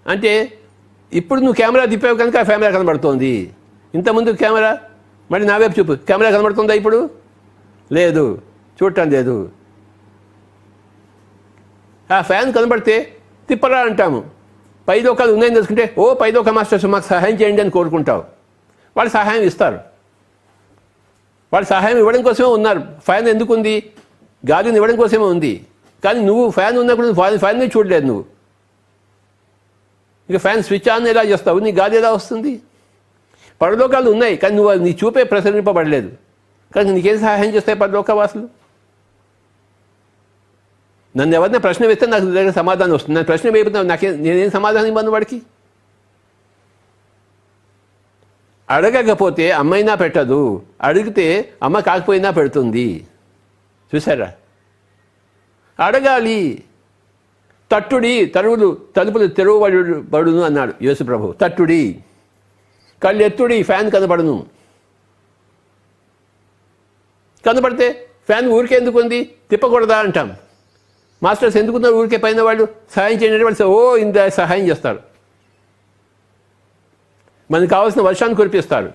అంటే ఇప్పుడు నువ్వు కెమెరా తిప్పావు కనుక ఆ కెమెరా కనబడుతోంది. ఇంతకుముందు కెమెరా మరి నా వైపు చూపు. కెమెరా కనబడుతుందా ఇప్పుడు? లేదు, చూడటం లేదు. ఆ ఫ్యాన్ కనబడితే తిప్పరా అంటాము. పైలోకాలు ఉన్నాయని తెలుసుకుంటే పైలోక మాస్టర్స్ మాకు సహాయం చేయండి అని కోరుకుంటావు. వాళ్ళు సహాయం ఇస్తారు. వాళ్ళు సహాయం ఇవ్వడం కోసమే ఉన్నారు. ఫ్యాన్ ఎందుకు ఉంది? గాలిని ఇవ్వడం కోసమే ఉంది. కానీ నువ్వు ఫ్యాన్ ఉన్నప్పుడు ఫ్యాన్ని చూడలేదు. నువ్వు ఇక ఫ్యాన్ స్విచ్ ఆన్ ఎలా చేస్తావు? నీ గాలి ఎలా వస్తుంది? పరలోకాలు ఉన్నాయి, కానీ నువ్వు నీ చూపే ప్రసరింపబడలేదు. కానీ నీకేం సహాయం చేస్తాయి పరలోకవాసులు? నన్ను ఎవరైనా ప్రశ్న వేస్తే నాకు దగ్గర సమాధానం వస్తుంది. నన్ను ప్రశ్న వేపుతున్నావు, నేనేం సమాధానం ఇవ్వను వాడికి? అడగకపోతే అమ్మైనా పెట్టదు, అడిగితే అమ్మ కాకపోయినా పెడుతుంది. చూసారా? అడగాలి. తట్టుడి తలుపులు తెరవబడును అన్నాడు యేసు ప్రభు. తట్టుడి, కళ్ళు ఎత్తుడి, ఫ్యాన్ కనబడును. కనబడితే ఫ్యాన్ ఊరికే ఎందుకు ఉంది? తిప్పకూడదా అంటాం. మాస్టర్స్ ఎందుకున్నారు ఊరికే? పైన వాళ్ళు సహాయం చేయండి వాళ్ళు ఇంత సహాయం చేస్తారు. మనకు కావాల్సిన వర్షాన్ని కురిపిస్తారు,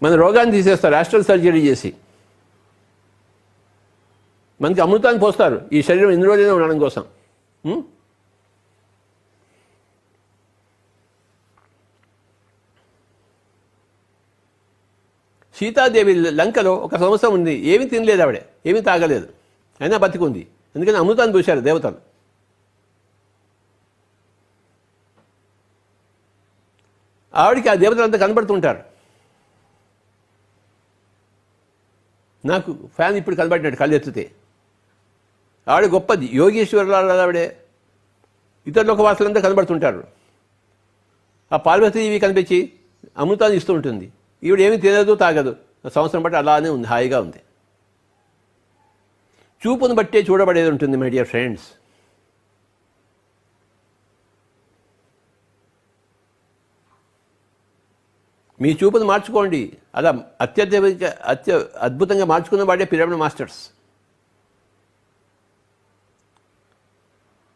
మన రోగాన్ని తీసేస్తారు ఆస్ట్రల్ సర్జరీ చేసి. మనకి అమృతాన్ని పోస్తారు ఈ శరీరం ఎన్ని రోజులైనా ఉండడం కోసం. సీతాదేవి లంకలో 1 సంవత్సరం ఉంది. ఏమీ తినలేదు ఆవిడ, ఏమీ తాగలేదు, అయినా బతికుంది. ఎందుకని అమృతాన్ని చూశారు దేవతలు. ఆవిడికి ఆ దేవతలంతా కనబడుతుంటారు. నాకు ఫ్యాన్ ఇప్పుడు కనబడినట్టు కళ్ళు ఎత్తితే. ఆవిడ గొప్పది, యోగేశ్వరులాగా ఆవిడే. ఇతరులకు వాసులంతా కనబడుతుంటారు. ఆ పార్వతీదేవి కనిపించి అమృతాన్ని ఇస్తూ ఉంటుంది. ఈవిడ ఏమీ తినదు తాగదు, సంవత్సరం బట్టి అలానే ఉంది, హాయిగా ఉంది. చూపును బట్టే చూడబడేది ఉంటుంది మై డియర్ ఫ్రెండ్స్. మీ చూపును మార్చుకోండి. అలా అద్భుతంగా మార్చుకున్న వాడే పిరమిడ్ మాస్టర్స్.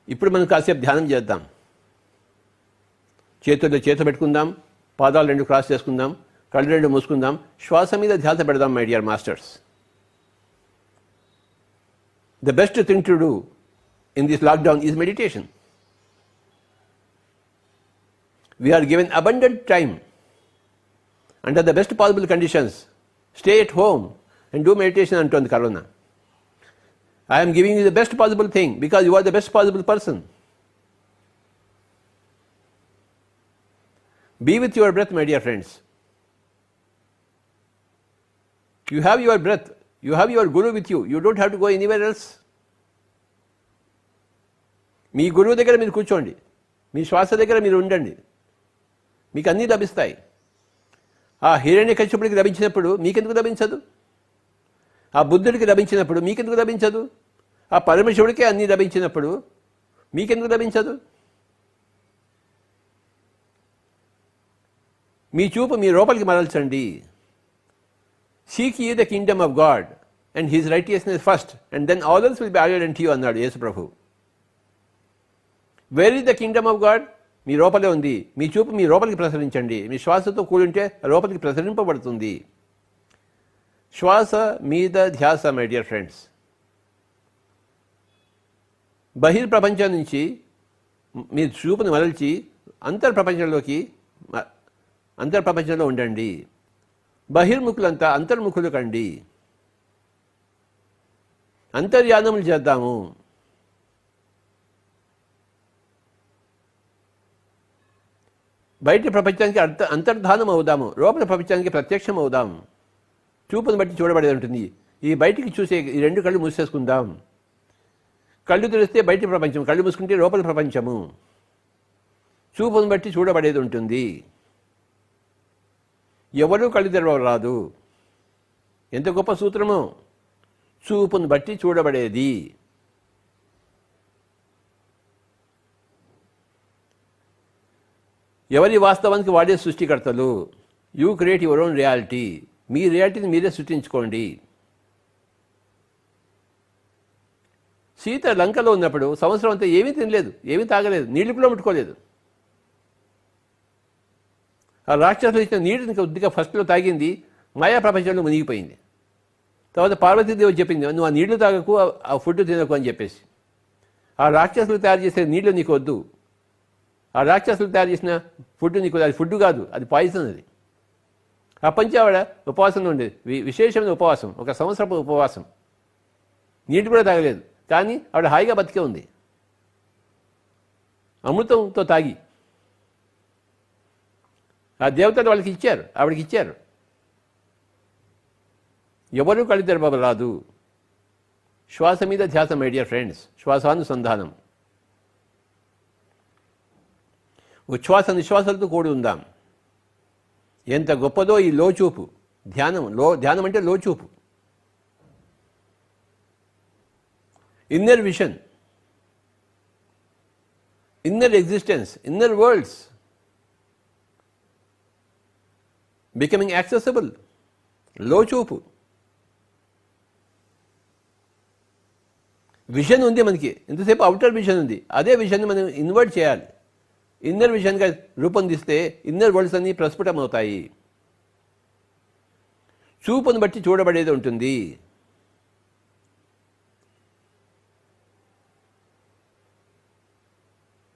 ఇప్పుడు మనం కాసేపు ధ్యానం చేద్దాం. చేతుల్లో చేత పెట్టుకుందాం, పాదాలు 2 క్రాస్ చేసుకుందాం, కళ్ళు 2 మూసుకుందాం, శ్వాస మీద ధ్యాస పెడదాం my dear masters. The best thing to do in this lockdown is meditation. We are given abundant time. Under the best possible conditions, stay at home and do meditation unto the corona. I am giving you the best possible thing because you are the best possible person. Be with your breath, my dear friends. You have your breath. You have your guru with you. You don't have to go anywhere else. మీ గురువు దగ్గర మీరు కూర్చోండి, మీ శ్వాస దగ్గర మీరు ఉండండి, మీకు అన్నీ లభిస్తాయి. ఆ హిరణ్యకశ్యపుడికి లభించినప్పుడు మీకెందుకు లభించదు? ఆ బుద్ధుడికి లభించినప్పుడు మీకెందుకు లభించదు? ఆ పరమశివుడికే అన్నీ లభించినప్పుడు మీకెందుకు లభించదు? మీ చూపు మీ లోపలికి మరల్చండి. Seek ye the kingdom of God and his righteousness first, and then all else will be added unto you అన్నాడు యేసు ప్రభు. Where is the kingdom of God? మీ లోపలే ఉంది. మీ చూపు మీ లోపలికి ప్రసరించండి. మీ శ్వాసతో కూడుంటే లోపలికి ప్రసరింపబడుతుంది. శ్వాస మీద ధ్యాస మై డియర్ ఫ్రెండ్స్. బహిర్ప్రపంచం నుంచి మీ చూపును మరల్చి అంతర్ప్రపంచంలో ఉండండి. బహిర్ముఖులంతా అంతర్ముఖులు కండి. అంతర్యానములు చేద్దాము. బయటి ప్రపంచానికి అంతర్ధానం అవుదాము, లోపల ప్రపంచానికి ప్రత్యక్షం అవుదాం. చూపును బట్టి చూడబడేది ఉంటుంది. ఈ బయటికి చూసే ఈ రెండు కళ్ళు మూసేసుకుందాం. కళ్ళు తెరిస్తే బయటి ప్రపంచం, కళ్ళు మూసుకుంటే లోపల ప్రపంచము. చూపును బట్టి చూడబడేది ఉంటుంది. ఎవరూ కళ్ళు తెరవరాదు. ఎంత గొప్ప సూత్రమో! చూపును బట్టి చూడబడేది. ఎవరి వాస్తవానికి వాడే సృష్టికర్తలు. You create your own reality. మీ రియాలిటీని మీరే సృష్టించుకోండి. సీత లంకలో ఉన్నప్పుడు సంవత్సరం అంతా ఏమీ తినలేదు, ఏమీ తాగలేదు, నీళ్లు కూడా ముట్టుకోలేదు. ఆ రాక్షసులు ఇచ్చిన నీటిని కొద్దిగా ఫస్ట్లో తాగింది, మాయా ప్రపంచంలో మునిగిపోయింది. తర్వాత పార్వతీదేవి చెప్పింది, నువ్వు ఆ నీళ్లు తాగకు, ఆ ఫుడ్ తినకు అని చెప్పేసి. ఆ రాక్షసులు తయారు చేసే నీళ్లు నీకు వద్దు. ఆ రాక్షసులు తయారు చేసిన ఫుడ్ నీకు, అది ఫుడ్ కాదు, అది పాయిజన్. అది అప్పంచి ఆవిడ ఉపవాసంలో ఉండేది, విశేషమైన ఉపవాసం, ఒక సంవత్సరపు ఉపవాసం. నీటి కూడా తాగలేదు, కానీ ఆవిడ హాయిగా బతికే ఉంది, అమృతంతో తాగి. ఆ దేవతలు వాళ్ళకి ఇచ్చారు, ఆవిడకి ఇచ్చారు. ఎవరూ కళ్ళు తెరవరాదు. శ్వాస మీద ధ్యాస మై డియర్ ఫ్రెండ్స్. శ్వాసానుసంధానం. ఉచ్ఛ్వాస నిశ్వాసాలతో కూడి ఉందాం. ఎంత గొప్పదో ఈ లోచూపు ధ్యానం. ధ్యానం అంటే లోచూపు, inner vision, inner existence, inner worlds becoming accessible. లోచూపు. విజన్ ఉంది మనకి, ఎంతసేపు అవుటర్ విజన్ ఉంది. అదే విజన్ మనం ఇన్వర్ట్ చేయాలి. ఇన్నర్ విజన్గా రూపొందిస్తే ఇన్నర్ వరల్డ్స్ అన్నీ ప్రస్ఫుటమవుతాయి. చూపును బట్టి చూడబడేది ఉంటుంది.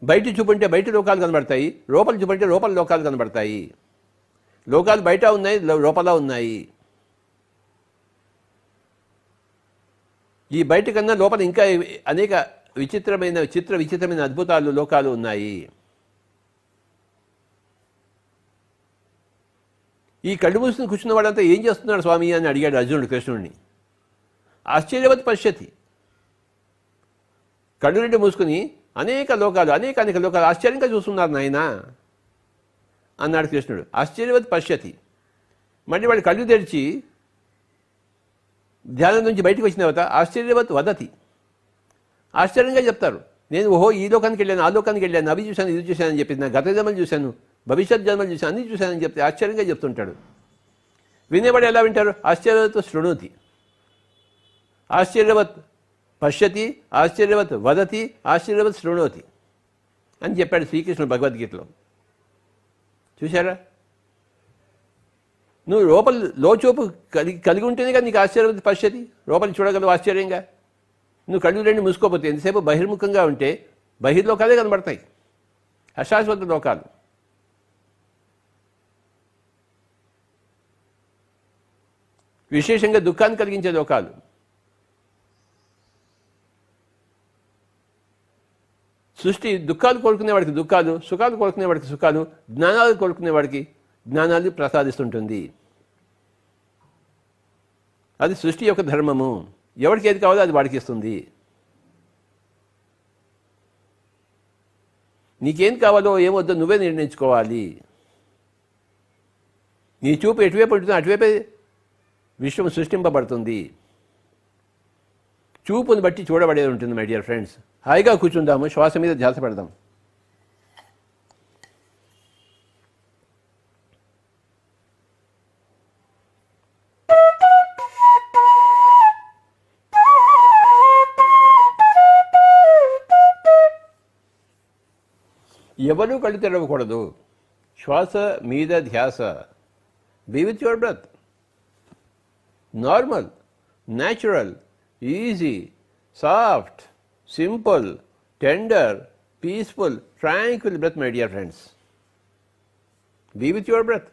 బయట చూపుంటే బయట లోకాలు కనబడతాయి, లోపల చూపుంటే లోపల లోకాలు కనబడతాయి. లోకాలు బయట ఉన్నాయి, లోపల ఉన్నాయి. ఈ బయట కన్నా లోపల ఇంకా అనేక విచిత్రమైన అద్భుతాలు, లోకాలు ఉన్నాయి. ఈ కళ్ళు మూసుకుని కూర్చున్న వాడంతా ఏం చేస్తున్నాడు స్వామి అని అడిగాడు అర్జునుడు కృష్ణుడిని. ఆశ్చర్యవత్ పశ్యతి. కళ్ళు రెండు మూసుకుని అనేక లోకాలు ఆశ్చర్యంగా చూస్తున్నారు నాయన అన్నాడు కృష్ణుడు. ఆశ్చర్యవత్ పశ్యతి. మళ్ళీ వాడు కళ్ళు తెరిచి ధ్యానం నుంచి బయటకు వచ్చిన తర్వాత ఆశ్చర్యవత్ వదతి. ఆశ్చర్యంగా చెప్తారు, నేను ఓహో ఈ లోకానికి వెళ్ళాను, ఆ లోకానికి వెళ్ళాను, అవి చూశాను, ఇది చూశాను అని చెప్పి, నా గత జన్మలు చూశాను, భవిష్యత్ జన్మలు చూశాను, అన్నీ చూశానని చెప్తే ఆశ్చర్యంగా చెప్తుంటాడు. వినేవాడు ఎలా వింటారు? ఆశ్చర్యవత్ శృణోతి, ఆశ్చర్యవత్ పశ్యతి, ఆశ్చర్యవత్ వదతి, ఆశ్చర్యవత్ శృణోతి అని చెప్పాడు శ్రీకృష్ణుడు భగవద్గీతలో. చూశారా? నువ్వు లోపల లోచూపు కలిగి ఉంటేనే కదా నీకు ఆశ్చర్యవత్ పశ్యతి, లోపల చూడగలవు ఆశ్చర్యంగా. నువ్వు కళ్ళు రెండు మూసుకోపోతే, ఎంతసేపు బహిర్ముఖంగా ఉంటే బహిర్లోకాలే కనబడతాయి, అశాశ్వత లోకాలు. విశేషంగా దుఃఖాన్ని కలిగించే లోకాలు. సృష్టి దుఃఖాలు కోరుకునేవాడికి దుఃఖాలు, సుఖాలు కోరుకునేవాడికి సుఖాలు, జ్ఞానాలు కోరుకునేవాడికి జ్ఞానాలు ప్రసాదిస్తుంటుంది. అది సృష్టి యొక్క ధర్మము. ఎవరికి ఏది కావాలో అది వాడికి ఇస్తుంది. నీకేం కావాలో ఏమొద్దో నువ్వే నిర్ణయించుకోవాలి. నీ చూపు ఎటువైపు ఉంటుందో అటువైపే విశ్వం సృష్టింపబడుతుంది. చూపుని బట్టి చూడబడేది ఉంటుంది మై డియర్ ఫ్రెండ్స్. హాయిగా కూర్చుందాము, శ్వాస మీద ధ్యాస పెడదాం. ఎవరూ కళ్ళు తెరవకూడదు. శ్వాస మీద ధ్యాస. Be with your breath. Normal, natural, easy, soft, simple, tender, peaceful, tranquil breath, my dear friends. Be with your breath.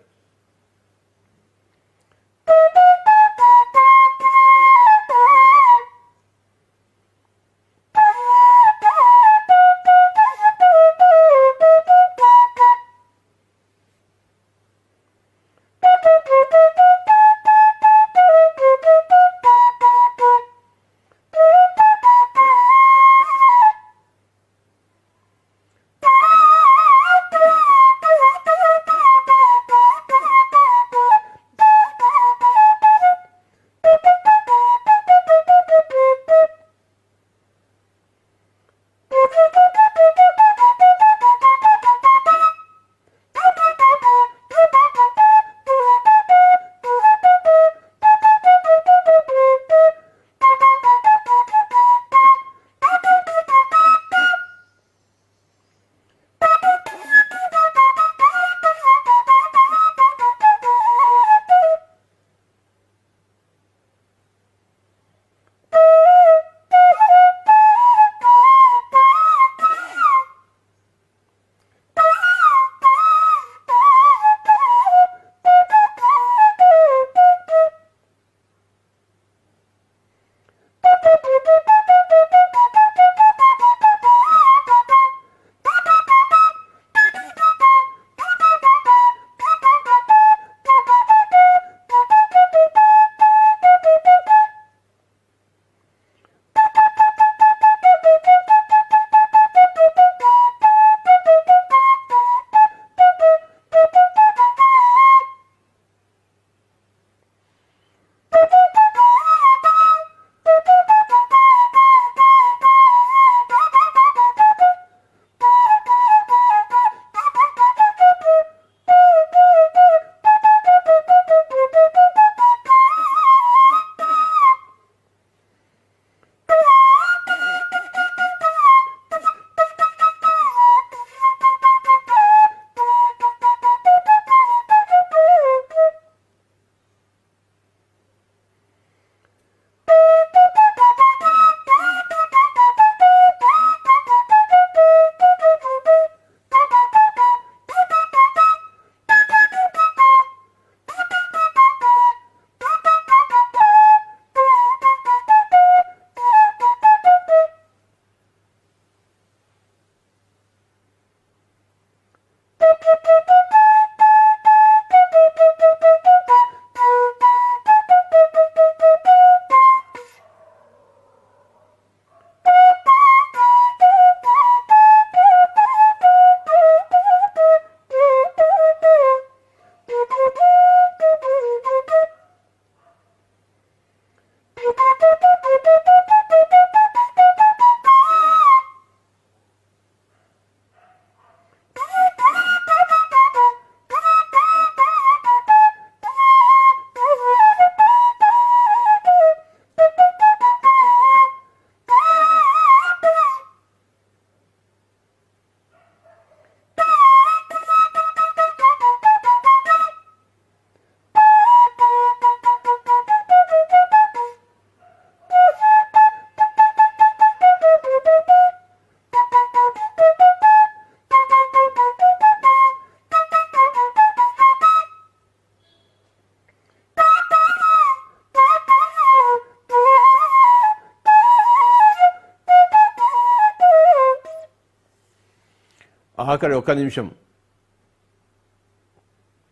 ఆఖరి ఒక్క నిమిషం,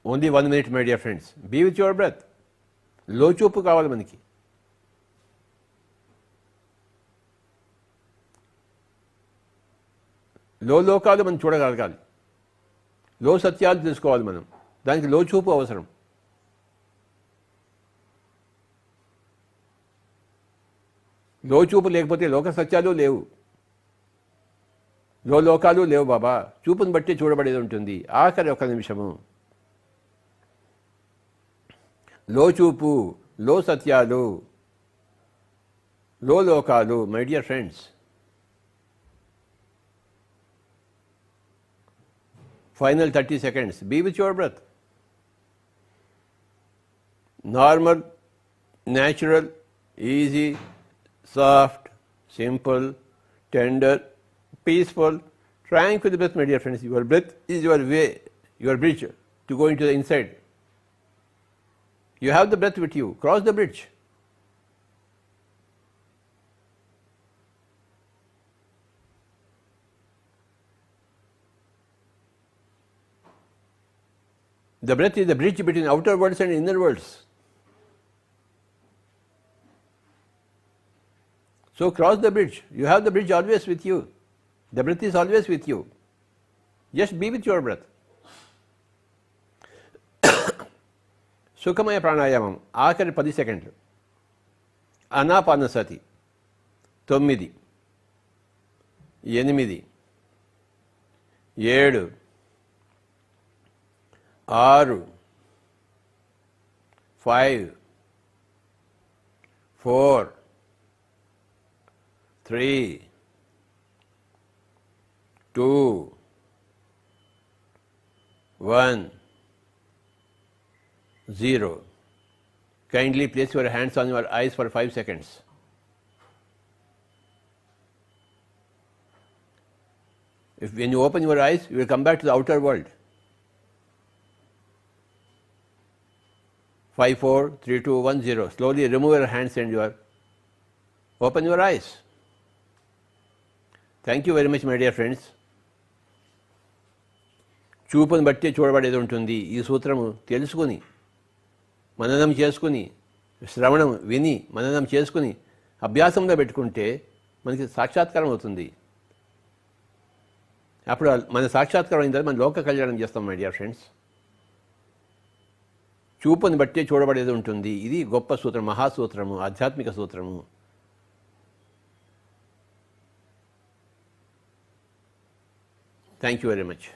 only 1 minute my dear friends. Be with your breath. లోచూపు కావాలి మనకి. లోకాలు మనం చూడగలగాలి, లో సత్యాలు తెలుసుకోవాలి మనం. దానికి లోచూపు అవసరం. లోచూపు లేకపోతే లోక సత్యాలు లేవు, లోకాలు లేవు బాబా. చూపును బట్టి చూడబడేది ఉంటుంది. ఆఖరి ఒక్క నిమిషము. లోచూపు, లో సత్యాలు, లోకాలు. My dear friends, final 30 seconds. Be with your breath. Normal, natural, easy, soft, simple, tender, peaceful, tranquil breath, my dear friends. Your breath is your way, your bridge to go into the inside. You have the breath with you. Cross the bridge. The breath is the bridge between outer worlds and inner worlds. So cross the bridge. You have the bridge always with you. The breath is always with you. Just be with your breath. సుఖమయ ప్రాణాయామం ఆఖరి 10 సెకండ్లు. Anapanasati 9, 8, 7, 6, 5, 4, 3, 2, 1, 0. Kindly place your hands on your eyes for 5 seconds. When you open your eyes, you will come back to the outer world. 5, 4, 3, 2, 1, 0. Slowly remove your hands and open your eyes. Thank you very much, my dear friends. చూపును బట్టి చూడబడేది ఉంటుంది. ఈ సూత్రము తెలుసుకుని మననం చేసుకుని, శ్రవణం విని మననం చేసుకుని అభ్యాసంలో పెట్టుకుంటే మనకి సాక్షాత్కారం అవుతుంది. అప్పుడు మన సాక్షాత్కారం అయిన తర్వాత మనం లోక కళ్యాణం చేస్తాం, మై డియర్ ఫ్రెండ్స్. చూపుని బట్టి చూడబడేది ఉంటుంది. ఇది గొప్ప సూత్రం, మహాసూత్రము, ఆధ్యాత్మిక సూత్రము. Thank you very much.